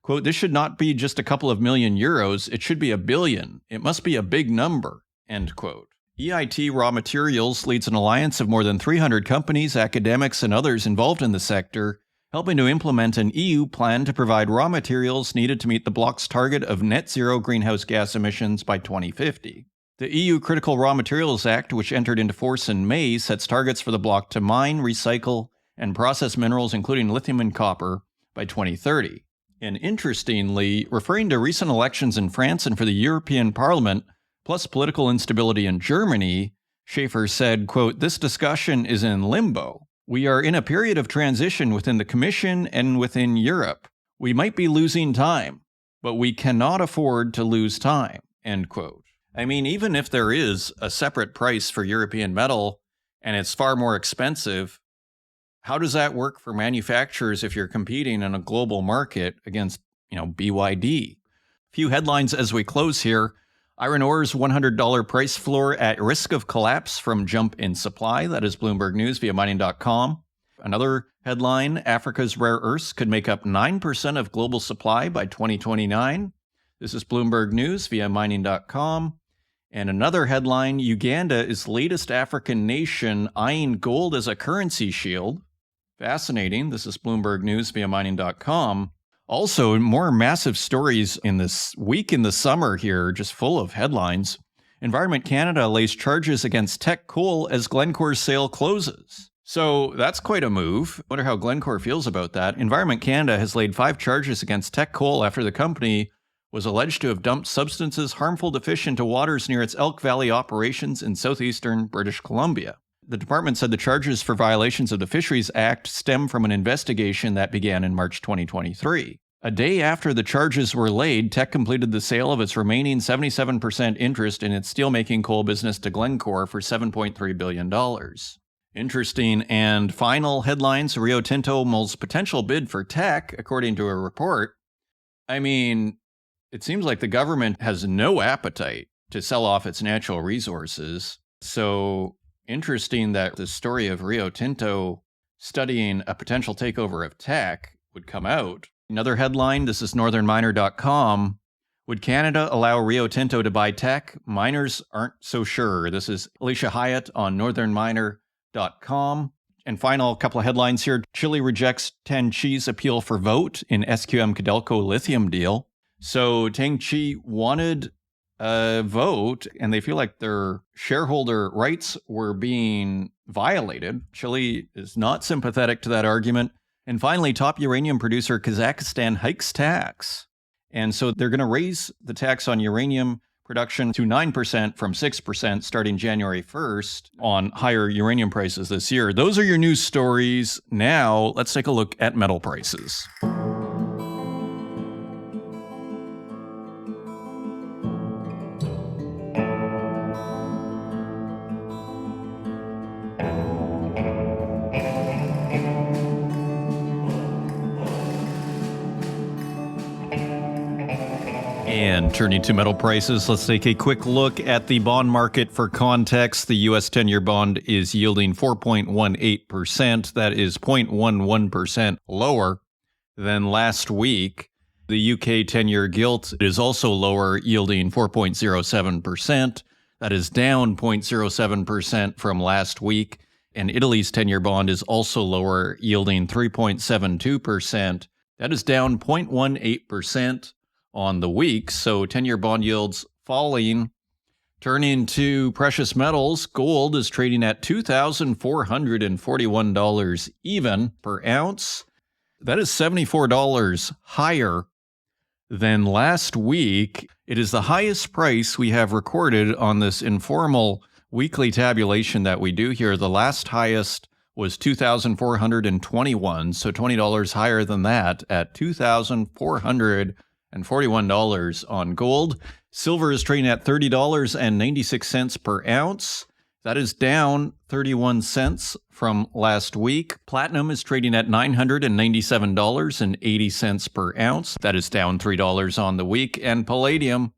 Quote, this should not be just a couple of million euros, it should be $1 billion. It must be a big number, end quote. EIT Raw Materials leads an alliance of more than 300 companies, academics, and others involved in the sector, helping to implement an EU plan to provide raw materials needed to meet the bloc's target of net zero greenhouse gas emissions by 2050. The EU Critical Raw Materials Act, which entered into force in May, sets targets for the bloc to mine, recycle, and process minerals including lithium and copper by 2030. And interestingly, referring to recent elections in France and for the European Parliament, plus political instability in Germany, Schaefer said, quote, this discussion is in limbo. We are in a period of transition within the Commission and within Europe. We might be losing time, but we cannot afford to lose time, end quote. I mean, even if there is a separate price for European metal and it's far more expensive, how does that work for manufacturers if you're competing in a global market against, BYD? A few headlines as we close here. Iron ore's $100 price floor at risk of collapse from jump in supply. That is Bloomberg News via mining.com. Another headline, Africa's rare earths could make up 9% of global supply by 2029. This is Bloomberg News via mining.com. And another headline, Uganda is latest African nation eyeing gold as a currency shield. Fascinating. This is Bloomberg News via mining.com. Also, more massive stories in this week in the summer here, just full of headlines. Environment Canada lays charges against Teck Coal as Glencore's sale closes. So that's quite a move. Wonder how Glencore feels about that. Environment Canada has laid 5 charges against Teck Coal after the company was alleged to have dumped substances harmful to fish into waters near its Elk Valley operations in southeastern British Columbia. The department said the charges for violations of the Fisheries Act stem from an investigation that began in March 2023. A day after the charges were laid, Teck completed the sale of its remaining 77% interest in its steelmaking coal business to Glencore for $7.3 billion. Interesting. And final headlines, Rio Tinto mulls potential bid for Teck, according to a report. I mean, it seems like the government has no appetite to sell off its natural resources. So interesting that the story of Rio Tinto studying a potential takeover of Teck would come out. Another headline, this is northernminer.com. Would Canada allow Rio Tinto to buy Teck? Miners aren't so sure. This is Alicia Hyatt on northernminer.com. And final couple of headlines here. Chile rejects Tianqi's appeal for vote in SQM Codelco lithium deal. So Tianqi wanted a vote, and they feel like their shareholder rights were being violated. Chile is not sympathetic to that argument. And finally, top uranium producer Kazakhstan hikes tax. And so they're going to raise the tax on uranium production to 9% from 6% starting January 1st on higher uranium prices this year. Those are your news stories. Now, let's take a look at metal prices. And turning to metal prices, let's take a quick look at the bond market for context. The U.S. 10-year bond is yielding 4.18%. That is 0.11% lower than last week. The UK 10-year gilt is also lower, yielding 4.07%. That is down 0.07% from last week. And Italy's 10-year bond is also lower, yielding 3.72%. That is down 0.18% on the week. So 10-year bond yields falling. Turning to precious metals, gold is trading at $2,441 even per ounce. That is $74 higher than last week. It is the highest price we have recorded on this informal weekly tabulation that we do here. The last highest was $2,421, so $20 higher than that at $2,441 on gold. Silver is trading at $30.96 per ounce. That is down 31 cents from last week. Platinum is trading at $997.80 per ounce. That is down $3 on the week. And palladium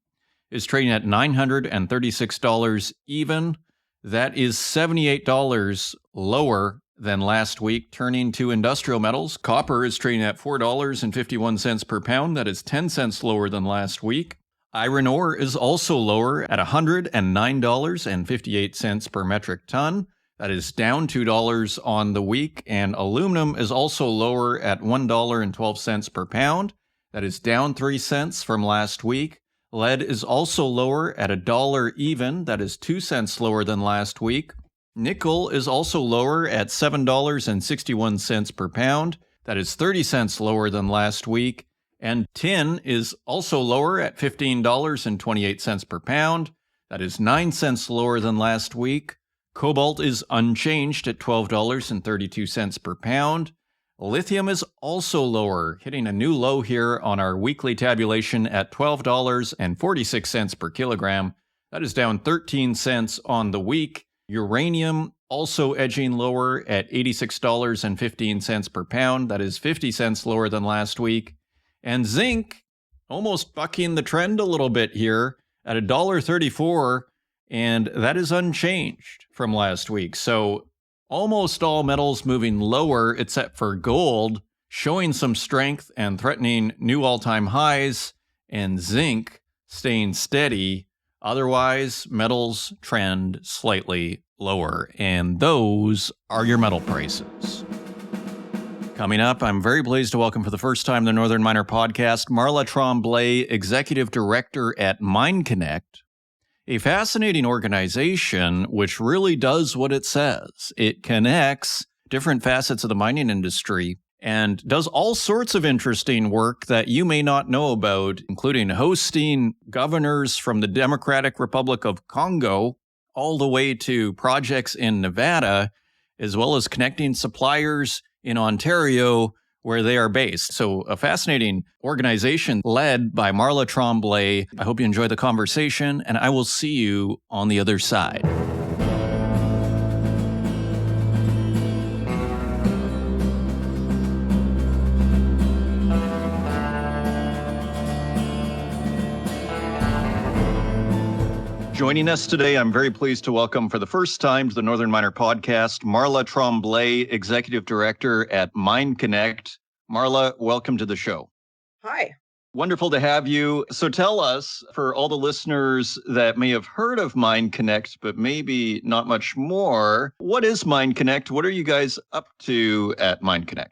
is trading at $936 even. That is $78 lower than last week. Turning to industrial metals, copper is trading at $4.51 per pound. That is 10 cents lower than last week. Iron ore is also lower at $109.58 per metric ton. That is down $2 on the week. And aluminum is also lower at $1.12 per pound. That is down 3 cents from last week. Lead is also lower at $1 even. That is 2 cents lower than last week. Nickel is also lower at $7.61 per pound. That is 30 cents lower than last week. And tin is also lower at $15.28 per pound. That is 9 cents lower than last week. Cobalt is unchanged at $12.32 per pound. Lithium is also lower, hitting a new low here on our weekly tabulation at $12.46 per kilogram. That is down 13 cents on the week. Uranium also edging lower at $86.15 per pound. That is 50 cents lower than last week. And zinc almost bucking the trend a little bit here at $1.34, and that is unchanged from last week. So almost all metals moving lower except for gold, showing some strength and threatening new all-time highs, and zinc staying steady. Otherwise, metals trend slightly lower, and those are your metal prices. Coming up, I'm very pleased to welcome for the first time the Northern Miner podcast, Marla Tromblay, Executive Director at MineConnect, a fascinating organization which really does what it says. It connects different facets of the mining industry and does all sorts of interesting work that you may not know about, including hosting governors from the Democratic Republic of Congo all the way to projects in Nevada, as well as connecting suppliers in Ontario where they are based. So a fascinating organization led by Marla Tromblay. I hope you enjoy the conversation, and I will see you on the other side. Joining us today, I'm very pleased to welcome for the first time to the Northern Miner podcast, Marla Tromblay, Executive Director at MineConnect. Marla, welcome to the show. Hi. Wonderful to have you. So tell us, for all the listeners that may have heard of MineConnect, but maybe not much more, what is MineConnect? What are you guys up to at MineConnect?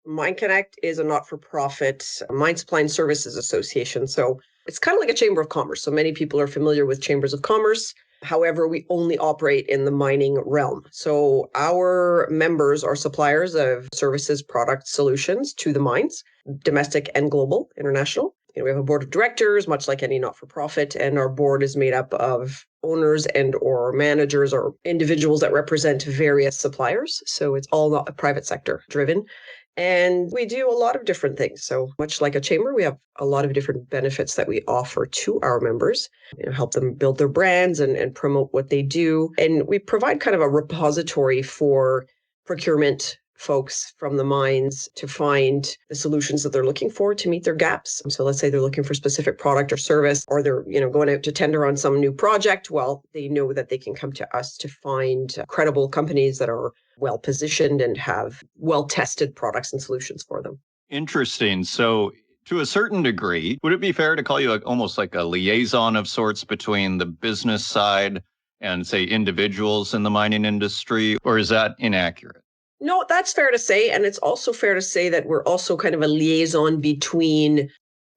MineConnect is a not-for-profit mine supply and services association. So it's kind of like a chamber of commerce. So many people are familiar with chambers of commerce. However, we only operate in the mining realm. So our members are suppliers of services, products, solutions to the mines, domestic and global, international. We have a board of directors, much like any not-for-profit, and our board is made up of owners and or managers or individuals that represent various suppliers. So it's all not private sector driven. And we do a lot of different things. So much like a chamber, we have a lot of different benefits that we offer to our members, help them build their brands and promote what they do. And we provide kind of a repository for procurement folks from the mines to find the solutions that they're looking for to meet their gaps. So let's say they're looking for specific product or service, or they're going out to tender on some new project. Well, they know that they can come to us to find credible companies that are well-positioned and have well-tested products and solutions for them. Interesting. So to a certain degree, would it be fair to call you almost like a liaison of sorts between the business side and, say, individuals in the mining industry, or is that inaccurate? No, that's fair to say. And it's also fair to say that we're also kind of a liaison between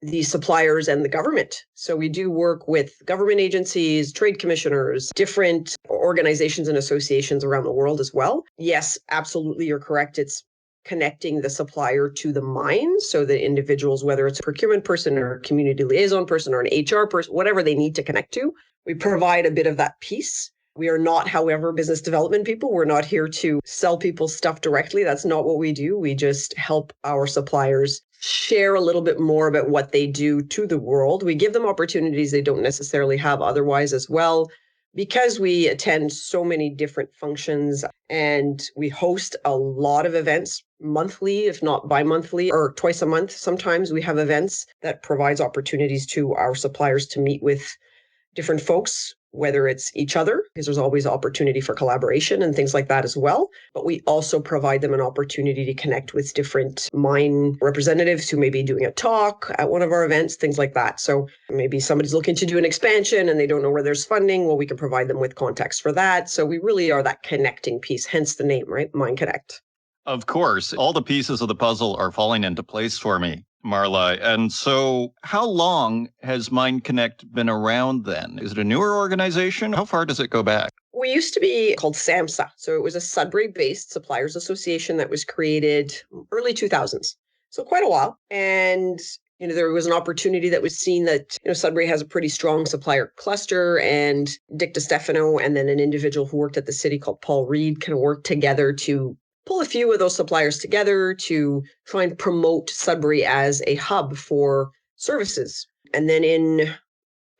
the suppliers and the government. So we do work with government agencies, trade commissioners, different organizations and associations around the world as well. Yes, absolutely, you're correct. It's connecting the supplier to the mine. So the individuals, whether it's a procurement person or a community liaison person or an HR person, whatever they need to connect to, we provide a bit of that piece. We are not, however, business development people. We're not here to sell people stuff directly. That's not what we do. We just help our suppliers share a little bit more about what they do to the world. We give them opportunities they don't necessarily have otherwise as well, because we attend so many different functions and we host a lot of events monthly, if not bi-monthly, or twice a month. Sometimes we have events that provides opportunities to our suppliers to meet with different folks, whether it's each other, because there's always opportunity for collaboration and things like that as well. But we also provide them an opportunity to connect with different mine representatives who may be doing a talk at one of our events, things like that. So maybe somebody's looking to do an expansion and they don't know where there's funding. Well, we can provide them with context for that. So we really are that connecting piece, hence the name, right? MineConnect. Of course, all the pieces of the puzzle are falling into place for me, Marla. And so how long has MineConnect been around then? Is it a newer organization? How far does it go back? We used to be called SAMHSA. So it was a Sudbury-based suppliers association that was created early 2000s. So quite a while. And there was an opportunity that was seen that, Sudbury has a pretty strong supplier cluster, and Dick DeStefano and then an individual who worked at the city called Paul Reed kind of worked together to pull a few of those suppliers together to try and promote Sudbury as a hub for services. And then in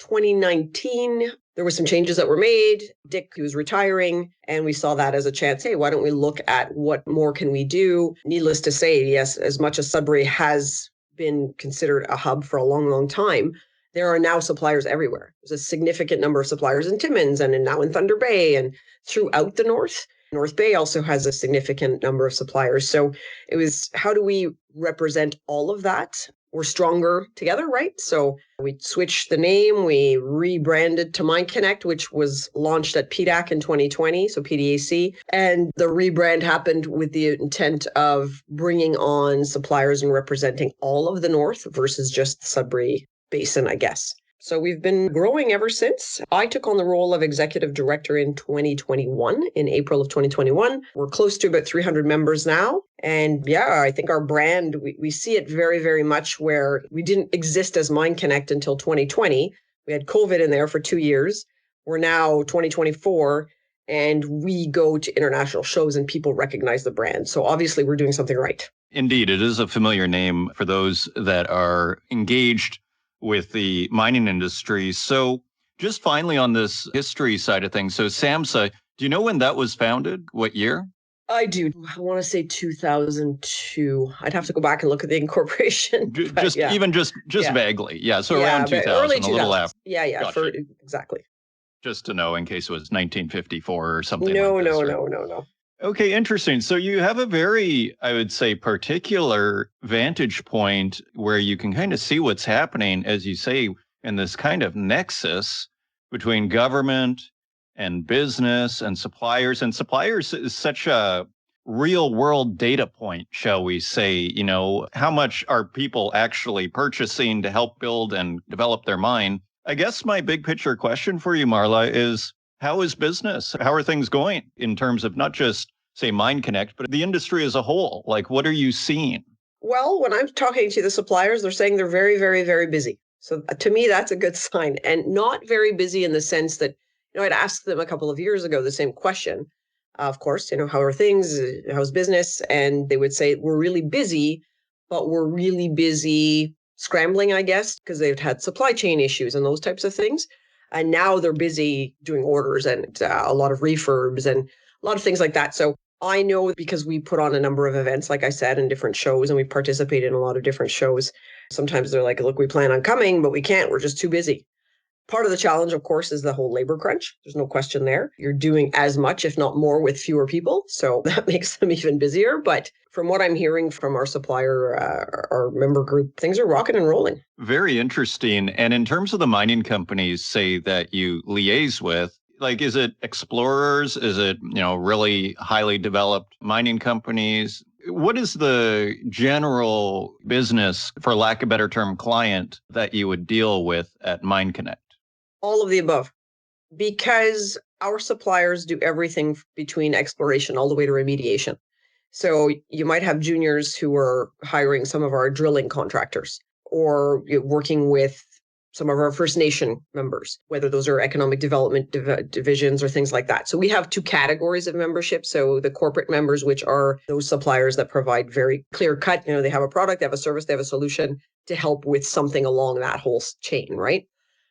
2019, there were some changes that were made. Dick, he was retiring, and we saw that as a chance. Hey, why don't we look at what more can we do? Needless to say, yes, as much as Sudbury has been considered a hub for a long, long time, there are now suppliers everywhere. There's a significant number of suppliers in Timmins and now in Thunder Bay and throughout the north. North Bay also has a significant number of suppliers. So it was, how do we represent all of that? We're stronger together, right? So we switched the name, we rebranded to MineConnect, which was launched at PDAC in 2020, so PDAC. And the rebrand happened with the intent of bringing on suppliers and representing all of the North versus just the Sudbury Basin, I guess. So we've been growing ever since. I took on the role of executive director in 2021, in April of 2021. We're close to about 300 members now. And yeah, I think our brand, we see it very, very much where we didn't exist as MineConnect until 2020. We had COVID in there for 2 years. We're now 2024 and we go to international shows and people recognize the brand. So obviously we're doing something right. Indeed, it is a familiar name for those that are engaged with the mining industry. So just finally on this history side of things, so SAMHSA, do you know when that was founded? What year? I do. I want to say 2002. I'd have to go back and look at the incorporation. Just yeah. even just Yeah. vaguely. Yeah, so around 2000, early a little 2000s. after. Yeah, Gotcha. Exactly. Just to know in case it was 1954 or something No, like this. no. Okay, interesting. So you have a very, I would say, particular vantage point where you can kind of see what's happening, as you say, in this kind of nexus between government and business and suppliers. And suppliers is such a real world data point, shall we say. You know, how much are people actually purchasing to help build and develop their mine? I guess my big picture question for you, Marla, is how is business? How are things going in terms of not just, say, MineConnect, but the industry as a whole? Like, what are you seeing? Well, when I'm talking to the suppliers, they're saying they're very, very, very busy. So to me, that's a good sign. And not very busy in the sense that, I'd asked them a couple of years ago the same question. Of course, how are things? How's business? And they would say, we're really busy, but we're really busy scrambling, I guess, because they've had supply chain issues and those types of things. And now they're busy doing orders and a lot of refurbs and a lot of things like that. So I know because we put on a number of events, like I said, in different shows, and we participate in a lot of different shows. Sometimes they're like, look, we plan on coming, but we can't. We're just too busy. Part of the challenge, of course, is the whole labor crunch. There's no question there. You're doing as much, if not more, with fewer people. So that makes them even busier. But from what I'm hearing from our supplier, our member group, things are rocking and rolling. Very interesting. And in terms of the mining companies, say, that you liaise with, like, is it explorers? Is it, really highly developed mining companies? What is the general business, for lack of a better term, client that you would deal with at MineConnect? All of the above, because our suppliers do everything between exploration all the way to remediation. So you might have juniors who are hiring some of our drilling contractors or working with some of our First Nation members, whether those are economic development divisions or things like that. So we have two categories of membership. So the corporate members, which are those suppliers that provide very clear cut, they have a product, they have a service, they have a solution to help with something along that whole chain, right?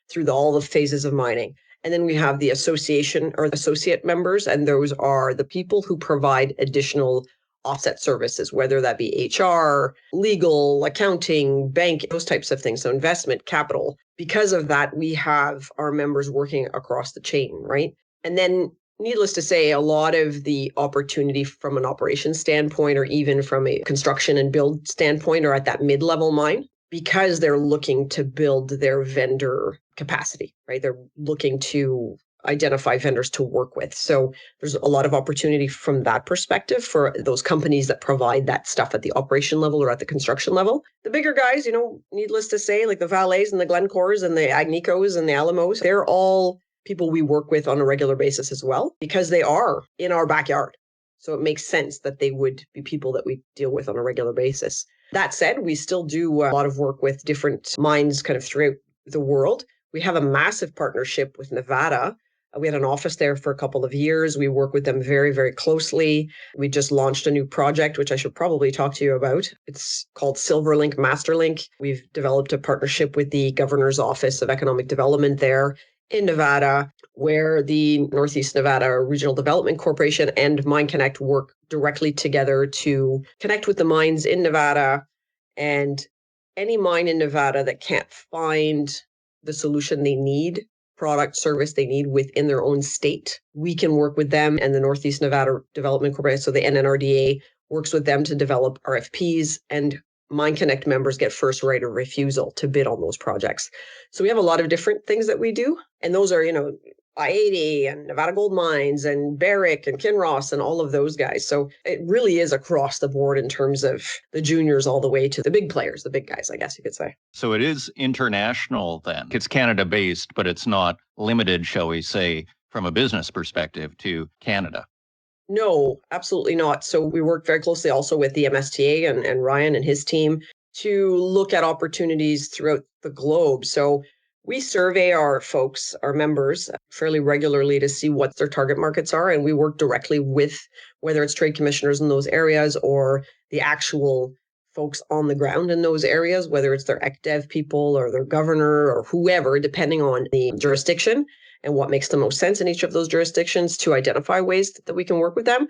Through all the phases of mining. And then we have the association or associate members, and those are the people who provide additional offset services, whether that be HR, legal, accounting, bank, those types of things. So investment, capital. Because of that, we have our members working across the chain, right? And then needless to say, a lot of the opportunity from an operations standpoint, or even from a construction and build standpoint, are at that mid-level mine, because they're looking to build their vendor capacity, right? They're looking to identify vendors to work with. So there's a lot of opportunity from that perspective for those companies that provide that stuff at the operation level or at the construction level. The bigger guys, needless to say, like the Valets and the Glencores and the Agnicos and the Alamos, they're all people we work with on a regular basis as well, because they are in our backyard. So it makes sense that they would be people that we deal with on a regular basis. That said, we still do a lot of work with different mines kind of throughout the world. We have a massive partnership with Nevada. We had an office there for a couple of years. We work with them very, very closely. We just launched a new project, which I should probably talk to you about. It's called Silverlink Masterlink. We've developed a partnership with the Governor's Office of Economic Development there in Nevada, where the Northeast Nevada Regional Development Corporation and MineConnect work directly together to connect with the mines in Nevada, and any mine in Nevada that can't find the solution they need, product, service they need within their own state. We can work with them, and the Northeast Nevada Development Corporation, so the NNRDA, works with them to develop RFPs, and MineConnect members get first right of refusal to bid on those projects. So we have a lot of different things that we do, and those are, I-80 and Nevada Gold Mines and Barrick and Kinross and all of those guys. So it really is across the board in terms of the juniors all the way to the big players, the big guys, I guess you could say. So it is international then. It's Canada-based, but it's not limited, shall we say, from a business perspective to Canada. No, absolutely not. So we work very closely also with the MSTA and Ryan and his team to look at opportunities throughout the globe. So we survey our folks, our members, fairly regularly to see what their target markets are. And we work directly with whether it's trade commissioners in those areas or the actual folks on the ground in those areas, whether it's their ECDEV people or their governor or whoever, depending on the jurisdiction and what makes the most sense in each of those jurisdictions to identify ways that we can work with them.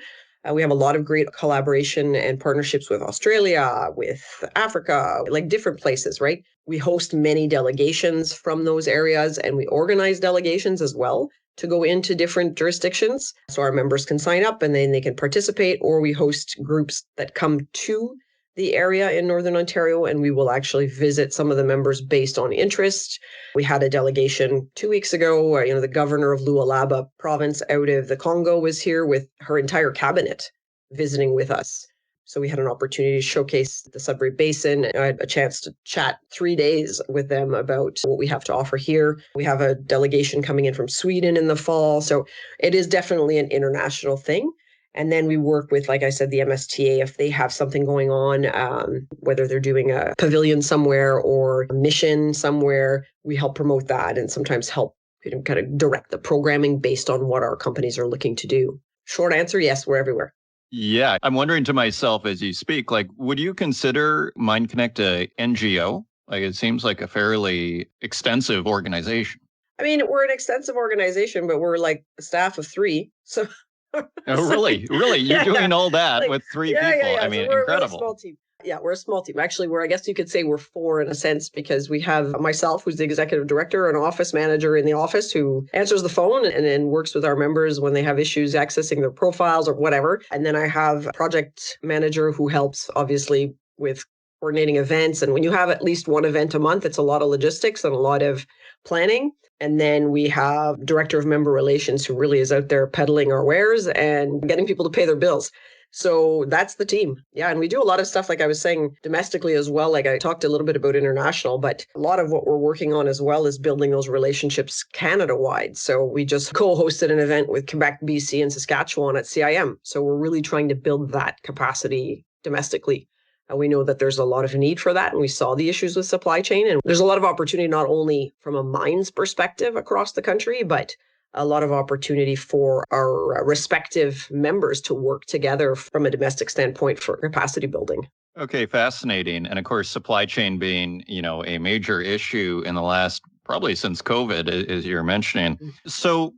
We have a lot of great collaboration and partnerships with Australia, with Africa, like different places, right? We host many delegations from those areas, and we organize delegations as well to go into different jurisdictions. So our members can sign up and then they can participate, or we host groups that come to the area in Northern Ontario, and we will actually visit some of the members based on interest. We had a delegation 2 weeks ago where, the governor of Lualaba province out of the Congo was here with her entire cabinet visiting with us. So we had an opportunity to showcase the Sudbury Basin. I had a chance to chat 3 days with them about what we have to offer here. We have a delegation coming in from Sweden in the fall. So it is definitely an international thing. And then we work with, like I said, the MSTA if they have something going on, whether they're doing a pavilion somewhere or a mission somewhere, we help promote that and sometimes help kind of direct the programming based on what our companies are looking to do. Short answer, yes, we're everywhere. Yeah, I'm wondering to myself as you speak, would you consider MineConnect a NGO? It seems like a fairly extensive organization. I mean, we're an extensive organization, but we're like a staff of 3. So Oh, really? Really? You're doing all that with 3 people? Yeah. I mean, So we're incredible. A small team. Yeah, we're a small team. Actually, I guess you could say we're 4 in a sense, because we have myself, who's the executive director, an office manager in the office who answers the phone and then works with our members when they have issues accessing their profiles or whatever. And then I have a project manager who helps, obviously, with coordinating events. And when you have at least one event a month, it's a lot of logistics and a lot of planning. And then we have director of member relations who really is out there peddling our wares and getting people to pay their bills. So that's the team. Yeah. And we do a lot of stuff, like I was saying, domestically as well. Like I talked a little bit about international, but a lot of what we're working on as well is building those relationships Canada-wide. So we just co-hosted an event with Quebec, BC, and Saskatchewan at CIM. So we're really trying to build that capacity domestically. We know that there's a lot of need for that, and we saw the issues with supply chain. And there's a lot of opportunity, not only from a mines perspective across the country, but a lot of opportunity for our respective members to work together from a domestic standpoint for capacity building. Okay, fascinating. And of course, supply chain being, a major issue in the last, probably since COVID, as you're mentioning. So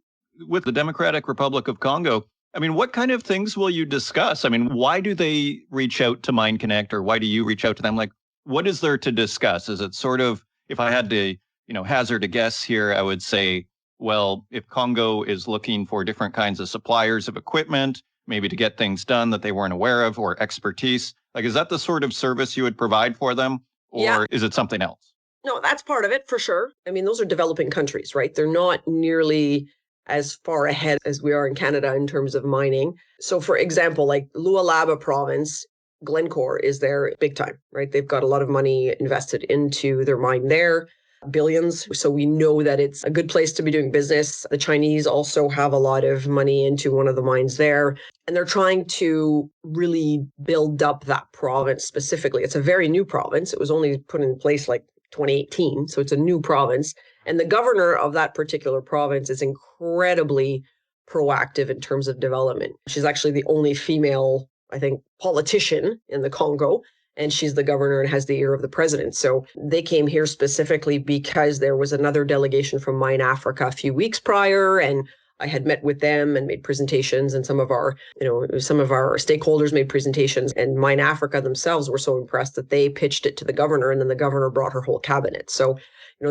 with the Democratic Republic of Congo, what kind of things will you discuss? Why do they reach out to MineConnect, or why do you reach out to them? What is there to discuss? Is it sort of, if I had to, hazard a guess here, I would say, well, if Congo is looking for different kinds of suppliers of equipment, maybe to get things done that they weren't aware of, or expertise, is that the sort of service you would provide for them? Or is it something else? No, that's part of it for sure. Those are developing countries, right? They're not nearly as far ahead as we are in Canada in terms of mining. So for example, like Lualaba province, Glencore is there big time, right? They've got a lot of money invested into their mine there, billions. So we know that it's a good place to be doing business. The Chinese also have a lot of money into one of the mines there, and they're trying to really build up that province specifically. It's a very new province. It was only put in place 2018. So it's a new province. And the governor of that particular province is incredibly proactive in terms of development. She's actually the only female, I think, politician in the Congo. And she's the governor and has the ear of the president. So they came here specifically because there was another delegation from Mine Africa a few weeks prior. And I had met with them and made presentations, and some of our stakeholders made presentations, and Mine Africa themselves were so impressed that they pitched it to the governor, and then the governor brought her whole cabinet. So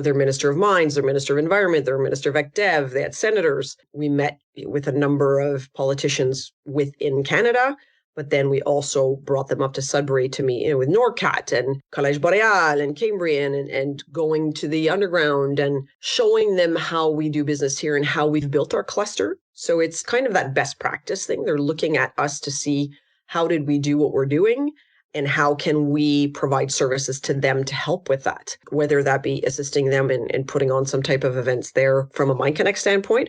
their Minister of Mines, their Minister of Environment, their Minister of EcDev, they had senators. We met with a number of politicians within Canada, but then we also brought them up to Sudbury to meet with NORCAT and Collège Boréal and Cambrian and going to the underground and showing them how we do business here and how we've built our cluster. So it's kind of that best practice thing. They're looking at us to see how did we do what we're doing and how can we provide services to them to help with that, whether that be assisting them in putting on some type of events there from a MineConnect standpoint,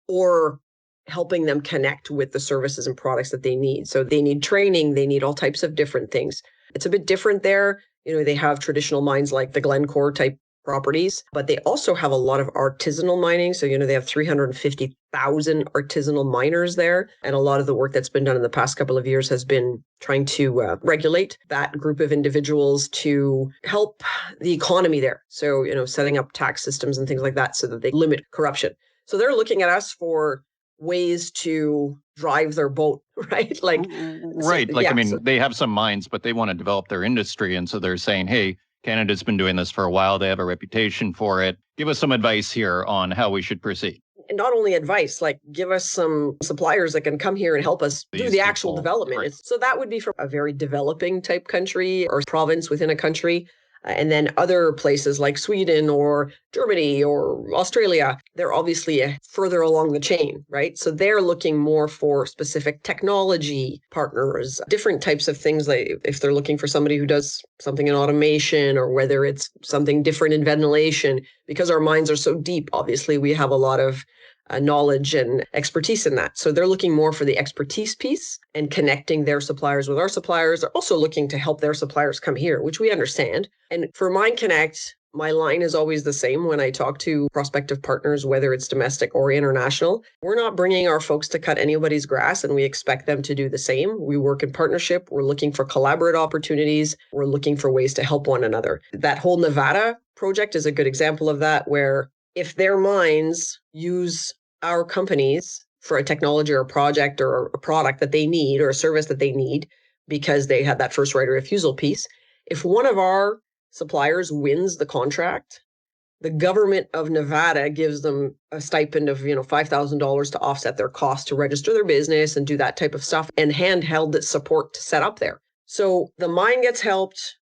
or helping them connect with the services and products that they need. So they need training, they need all types of different things. It's a bit different there. They have traditional mines like the Glencore type properties, but they also have a lot of artisanal mining. So, they have 350,000 artisanal miners there. And a lot of the work that's been done in the past couple of years has been trying to regulate that group of individuals to help the economy there. So, setting up tax systems and things like that so that they limit corruption. So they're looking at us for ways to drive their boat, right? Right. They have some mines, but they want to develop their industry. And so they're saying, hey, Canada's been doing this for a while. They have a reputation for it. Give us some advice here on how we should proceed. And not only advice, give us some suppliers that can come here and help us do the actual development. Right. So that would be from a very developing type country or province within a country. And then other places like Sweden or Germany or Australia, they're obviously further along the chain, right? So they're looking more for specific technology partners, different types of things, like if they're looking for somebody who does something in automation or whether it's something different in ventilation. Because our mines are so deep, obviously, we have a lot of knowledge and expertise in that. So they're looking more for the expertise piece and connecting their suppliers with our suppliers. They're also looking to help their suppliers come here, which we understand. And for MineConnect, my line is always the same when I talk to prospective partners, whether it's domestic or international. We're not bringing our folks to cut anybody's grass, and we expect them to do the same. We work in partnership. We're looking for collaborative opportunities. We're looking for ways to help one another. That whole Nevada project is a good example of that, where if their mines use our companies for a technology or a project or a product that they need or a service that they need because they had that first right of refusal piece, if one of our suppliers wins the contract, the government of Nevada gives them a stipend of, $5,000 to offset their cost to register their business and do that type of stuff, and handheld support to set up there. So the mine gets helped.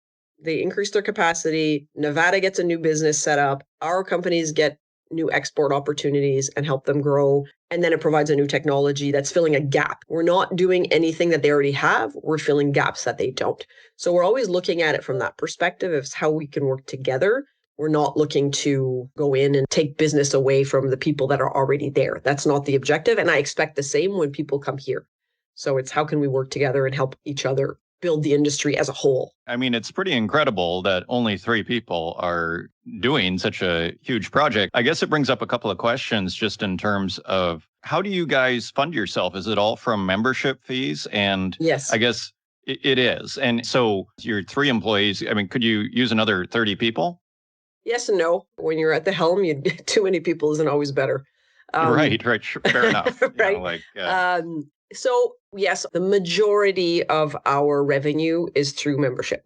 They increase their capacity. Nevada gets a new business set up. Our companies get new export opportunities and help them grow. And then it provides a new technology that's filling a gap. We're not doing anything that they already have. We're filling gaps that they don't. So we're always looking at it from that perspective of how we can work together. We're not looking to go in and take business away from the people that are already there. That's not the objective. And I expect the same when people come here. So it's how can we work together and help each other build the industry as a whole. It's pretty incredible that only 3 people are doing such a huge project. I guess it brings up a couple of questions just in terms of how do you guys fund yourself? Is it all from membership fees? And yes, I guess it is. And so your 3 employees, could you use another 30 people? Yes and no. When you're at the helm, too many people isn't always better. Right. Fair enough. Right. So yes, the majority of our revenue is through membership.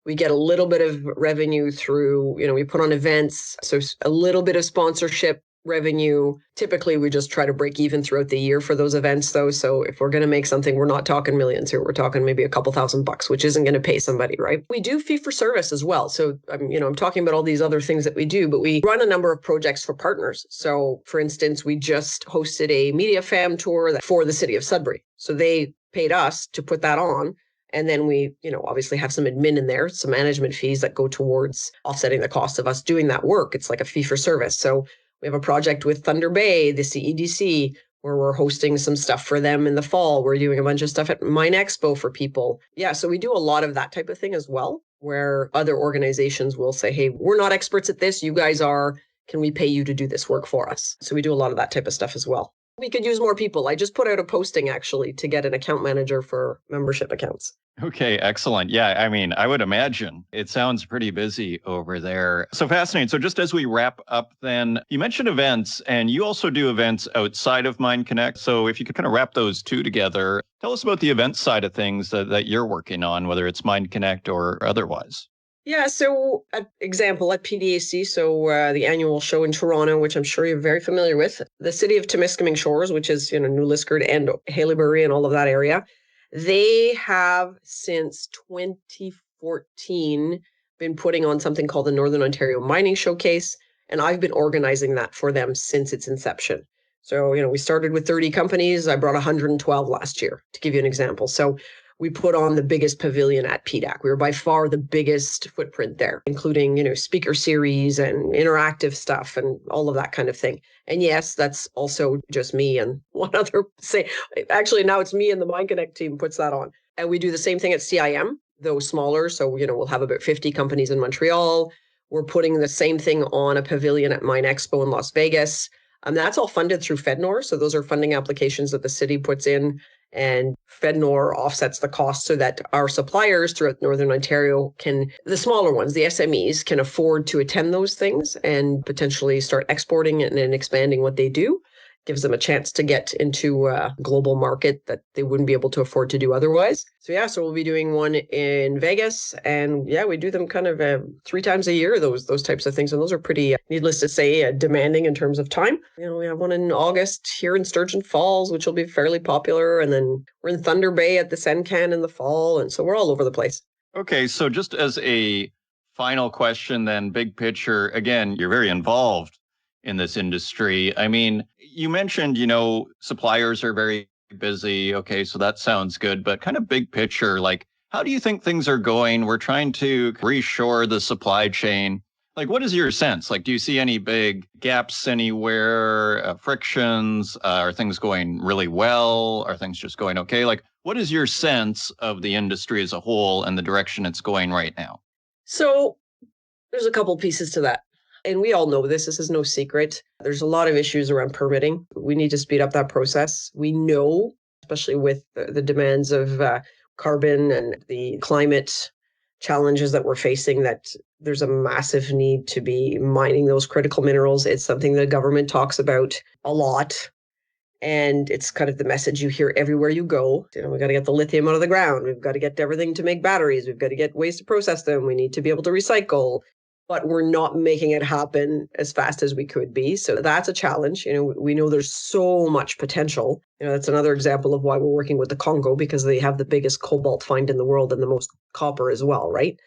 We get a little bit of revenue through, we put on events. So a little bit of sponsorship revenue. Typically, we just try to break even throughout the year for those events, though. So if we're going to make something, we're not talking millions here. We're talking maybe a couple $1,000, which isn't going to pay somebody, right? We do fee for service as well. So, I'm talking about all these other things that we do, but we run a number of projects for partners. So, for instance, we just hosted a media fam tour for the city of Sudbury. So they paid us to put that on. And then we, obviously have some admin in there, some management fees that go towards offsetting the cost of us doing that work. It's like a fee for service. So we have a project with Thunder Bay, the CEDC, where we're hosting some stuff for them in the fall. We're doing a bunch of stuff at MineExpo for people. Yeah, so we do a lot of that type of thing as well, where other organizations will say, hey, we're not experts at this. You guys are. Can we pay you to do this work for us? So we do a lot of that type of stuff as well. We could use more people. I just put out a posting actually to get an account manager for membership accounts. Okay, excellent. Yeah, I would imagine it sounds pretty busy over there. So fascinating. So just as we wrap up then, you mentioned events and you also do events outside of MineConnect. So if you could kind of wrap those two together, tell us about the event side of things that you're working on, whether it's MineConnect or otherwise. Yeah, so example at PDAC, so the annual show in Toronto, which I'm sure you're very familiar with, the city of Temiskaming Shores, which is, New Liskeard and Haileybury and all of that area, they have since 2014 been putting on something called the Northern Ontario Mining Showcase, and I've been organizing that for them since its inception. So, we started with 30 companies. I brought 112 last year, to give you an example. So we put on the biggest pavilion at PDAC. We were by far the biggest footprint there, including, speaker series and interactive stuff and all of that kind of thing. And yes, that's also just me and one other actually now it's me and the MineConnect team puts that on. And we do the same thing at CIM, though smaller. So, we'll have about 50 companies in Montreal. We're putting the same thing on a pavilion at Mine Expo in Las Vegas. That's all funded through FedNor. So those are funding applications that the city puts in, and FedNor offsets the cost so that our suppliers throughout Northern Ontario the smaller ones, the SMEs, can afford to attend those things and potentially start exporting and expanding what they do. Gives them a chance to get into a global market that they wouldn't be able to afford to do otherwise. So we'll be doing one in Vegas, and we do them kind of 3 times a year, those types of things. And those are pretty, needless to say, demanding in terms of time. We have one in August here in Sturgeon Falls, which will be fairly popular. And then we're in Thunder Bay at the Sencan in the fall. And so we're all over the place. Okay, so just as a final question then, big picture, again, you're very involved in this industry. I mean, you mentioned, suppliers are very busy. Okay, so that sounds good, but kind of big picture, like, how do you think things are going? We're trying to reshore the supply chain. Like, what is your sense? Like, do you see any big gaps anywhere, frictions? Are things going really well? Are things just going okay? Like, what is your sense of the industry as a whole and the direction it's going right now? So there's a couple pieces to that. And we all know this is no secret. There's a lot of issues around permitting. We need to speed up that process. We know, especially with the demands of carbon and the climate challenges that we're facing, that there's a massive need to be mining those critical minerals. It's something the government talks about a lot. And it's kind of the message you hear everywhere you go. We got to get the lithium out of the ground. We've got to get everything to make batteries. We've got to get ways to process them. We need to be able to recycle. But we're not making it happen as fast as we could be. So that's a challenge. We know there's so much potential. That's another example of why we're working with the Congo, because they have the biggest cobalt find in the world and the most copper as well, right?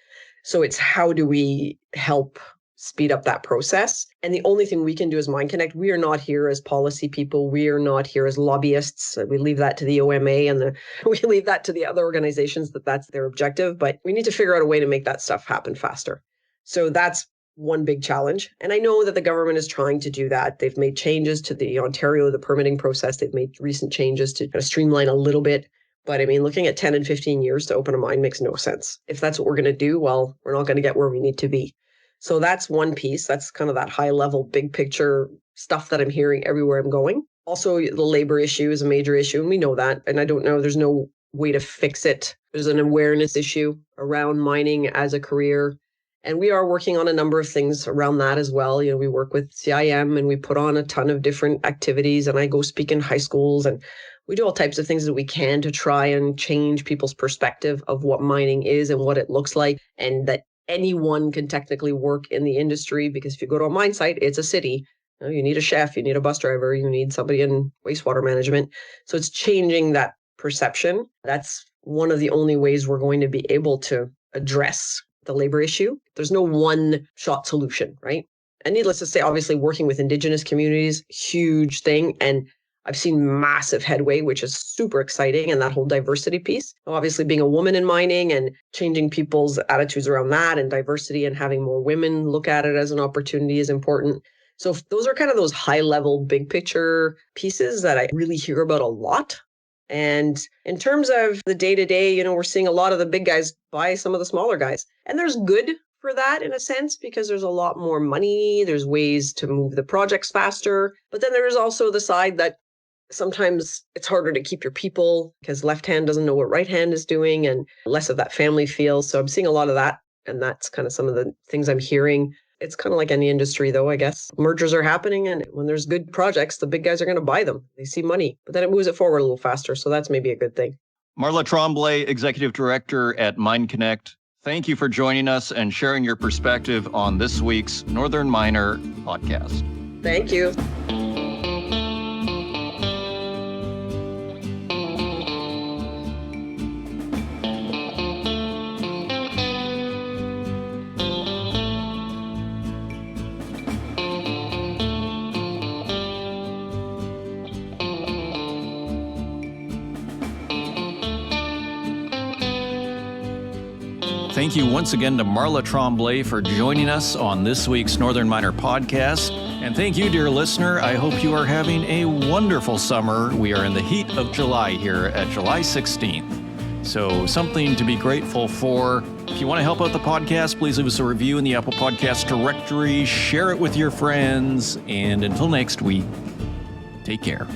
So it's how do we help speed up that process? And the only thing we can do as MineConnect, we are not here as policy people. We are not here as lobbyists. We leave that to the OMA and we leave that to the other organizations that's their objective. But we need to figure out a way to make that stuff happen faster. So that's one big challenge. And I know that the government is trying to do that. They've made changes to the permitting process. They've made recent changes to kind of streamline a little bit. But I mean, looking at 10 and 15 years to open a mine makes no sense. If that's what we're going to do, well, we're not going to get where we need to be. So that's one piece. That's kind of that high level, big picture stuff that I'm hearing everywhere I'm going. Also, the labor issue is a major issue, and we know that. And I don't know, there's no way to fix it. There's an awareness issue around mining as a career. And we are working on a number of things around that as well. We work with CIM and we put on a ton of different activities, and I go speak in high schools, and we do all types of things that we can to try and change people's perspective of what mining is and what it looks like, and that anyone can technically work in the industry, because if you go to a mine site, it's a city. You need a chef, you need a bus driver, you need somebody in wastewater management. So it's changing that perception. That's one of the only ways we're going to be able to address the labor issue. There's no one-shot solution, right? And needless to say, obviously working with Indigenous communities, huge thing. And I've seen massive headway, which is super exciting. And that whole diversity piece, obviously being a woman in mining and changing people's attitudes around that and diversity and having more women look at it as an opportunity is important. So those are kind of those high level, big picture pieces that I really hear about a lot. And in terms of the day to day, we're seeing a lot of the big guys buy some of the smaller guys. And there's good for that in a sense, because there's a lot more money. There's ways to move the projects faster. But then there is also the side that sometimes it's harder to keep your people because left hand doesn't know what right hand is doing, and less of that family feel. So I'm seeing a lot of that. And that's kind of some of the things I'm hearing. It's kind of like any industry, though, I guess. Mergers are happening, and when there's good projects, the big guys are going to buy them. They see money, but then it moves it forward a little faster. So that's maybe a good thing. Marla Tromblay, Executive Director at MineConnect. Thank you for joining us and sharing your perspective on this week's Northern Miner podcast. Thank you. Thank you once again to Marla Tromblay for joining us on this week's Northern Miner podcast. And thank you, dear listener. I hope you are having a wonderful summer. We are in the heat of July here at July 16th. So something to be grateful for. If you want to help out the podcast, please leave us a review in the Apple Podcast directory. Share it with your friends. And until next week, take care.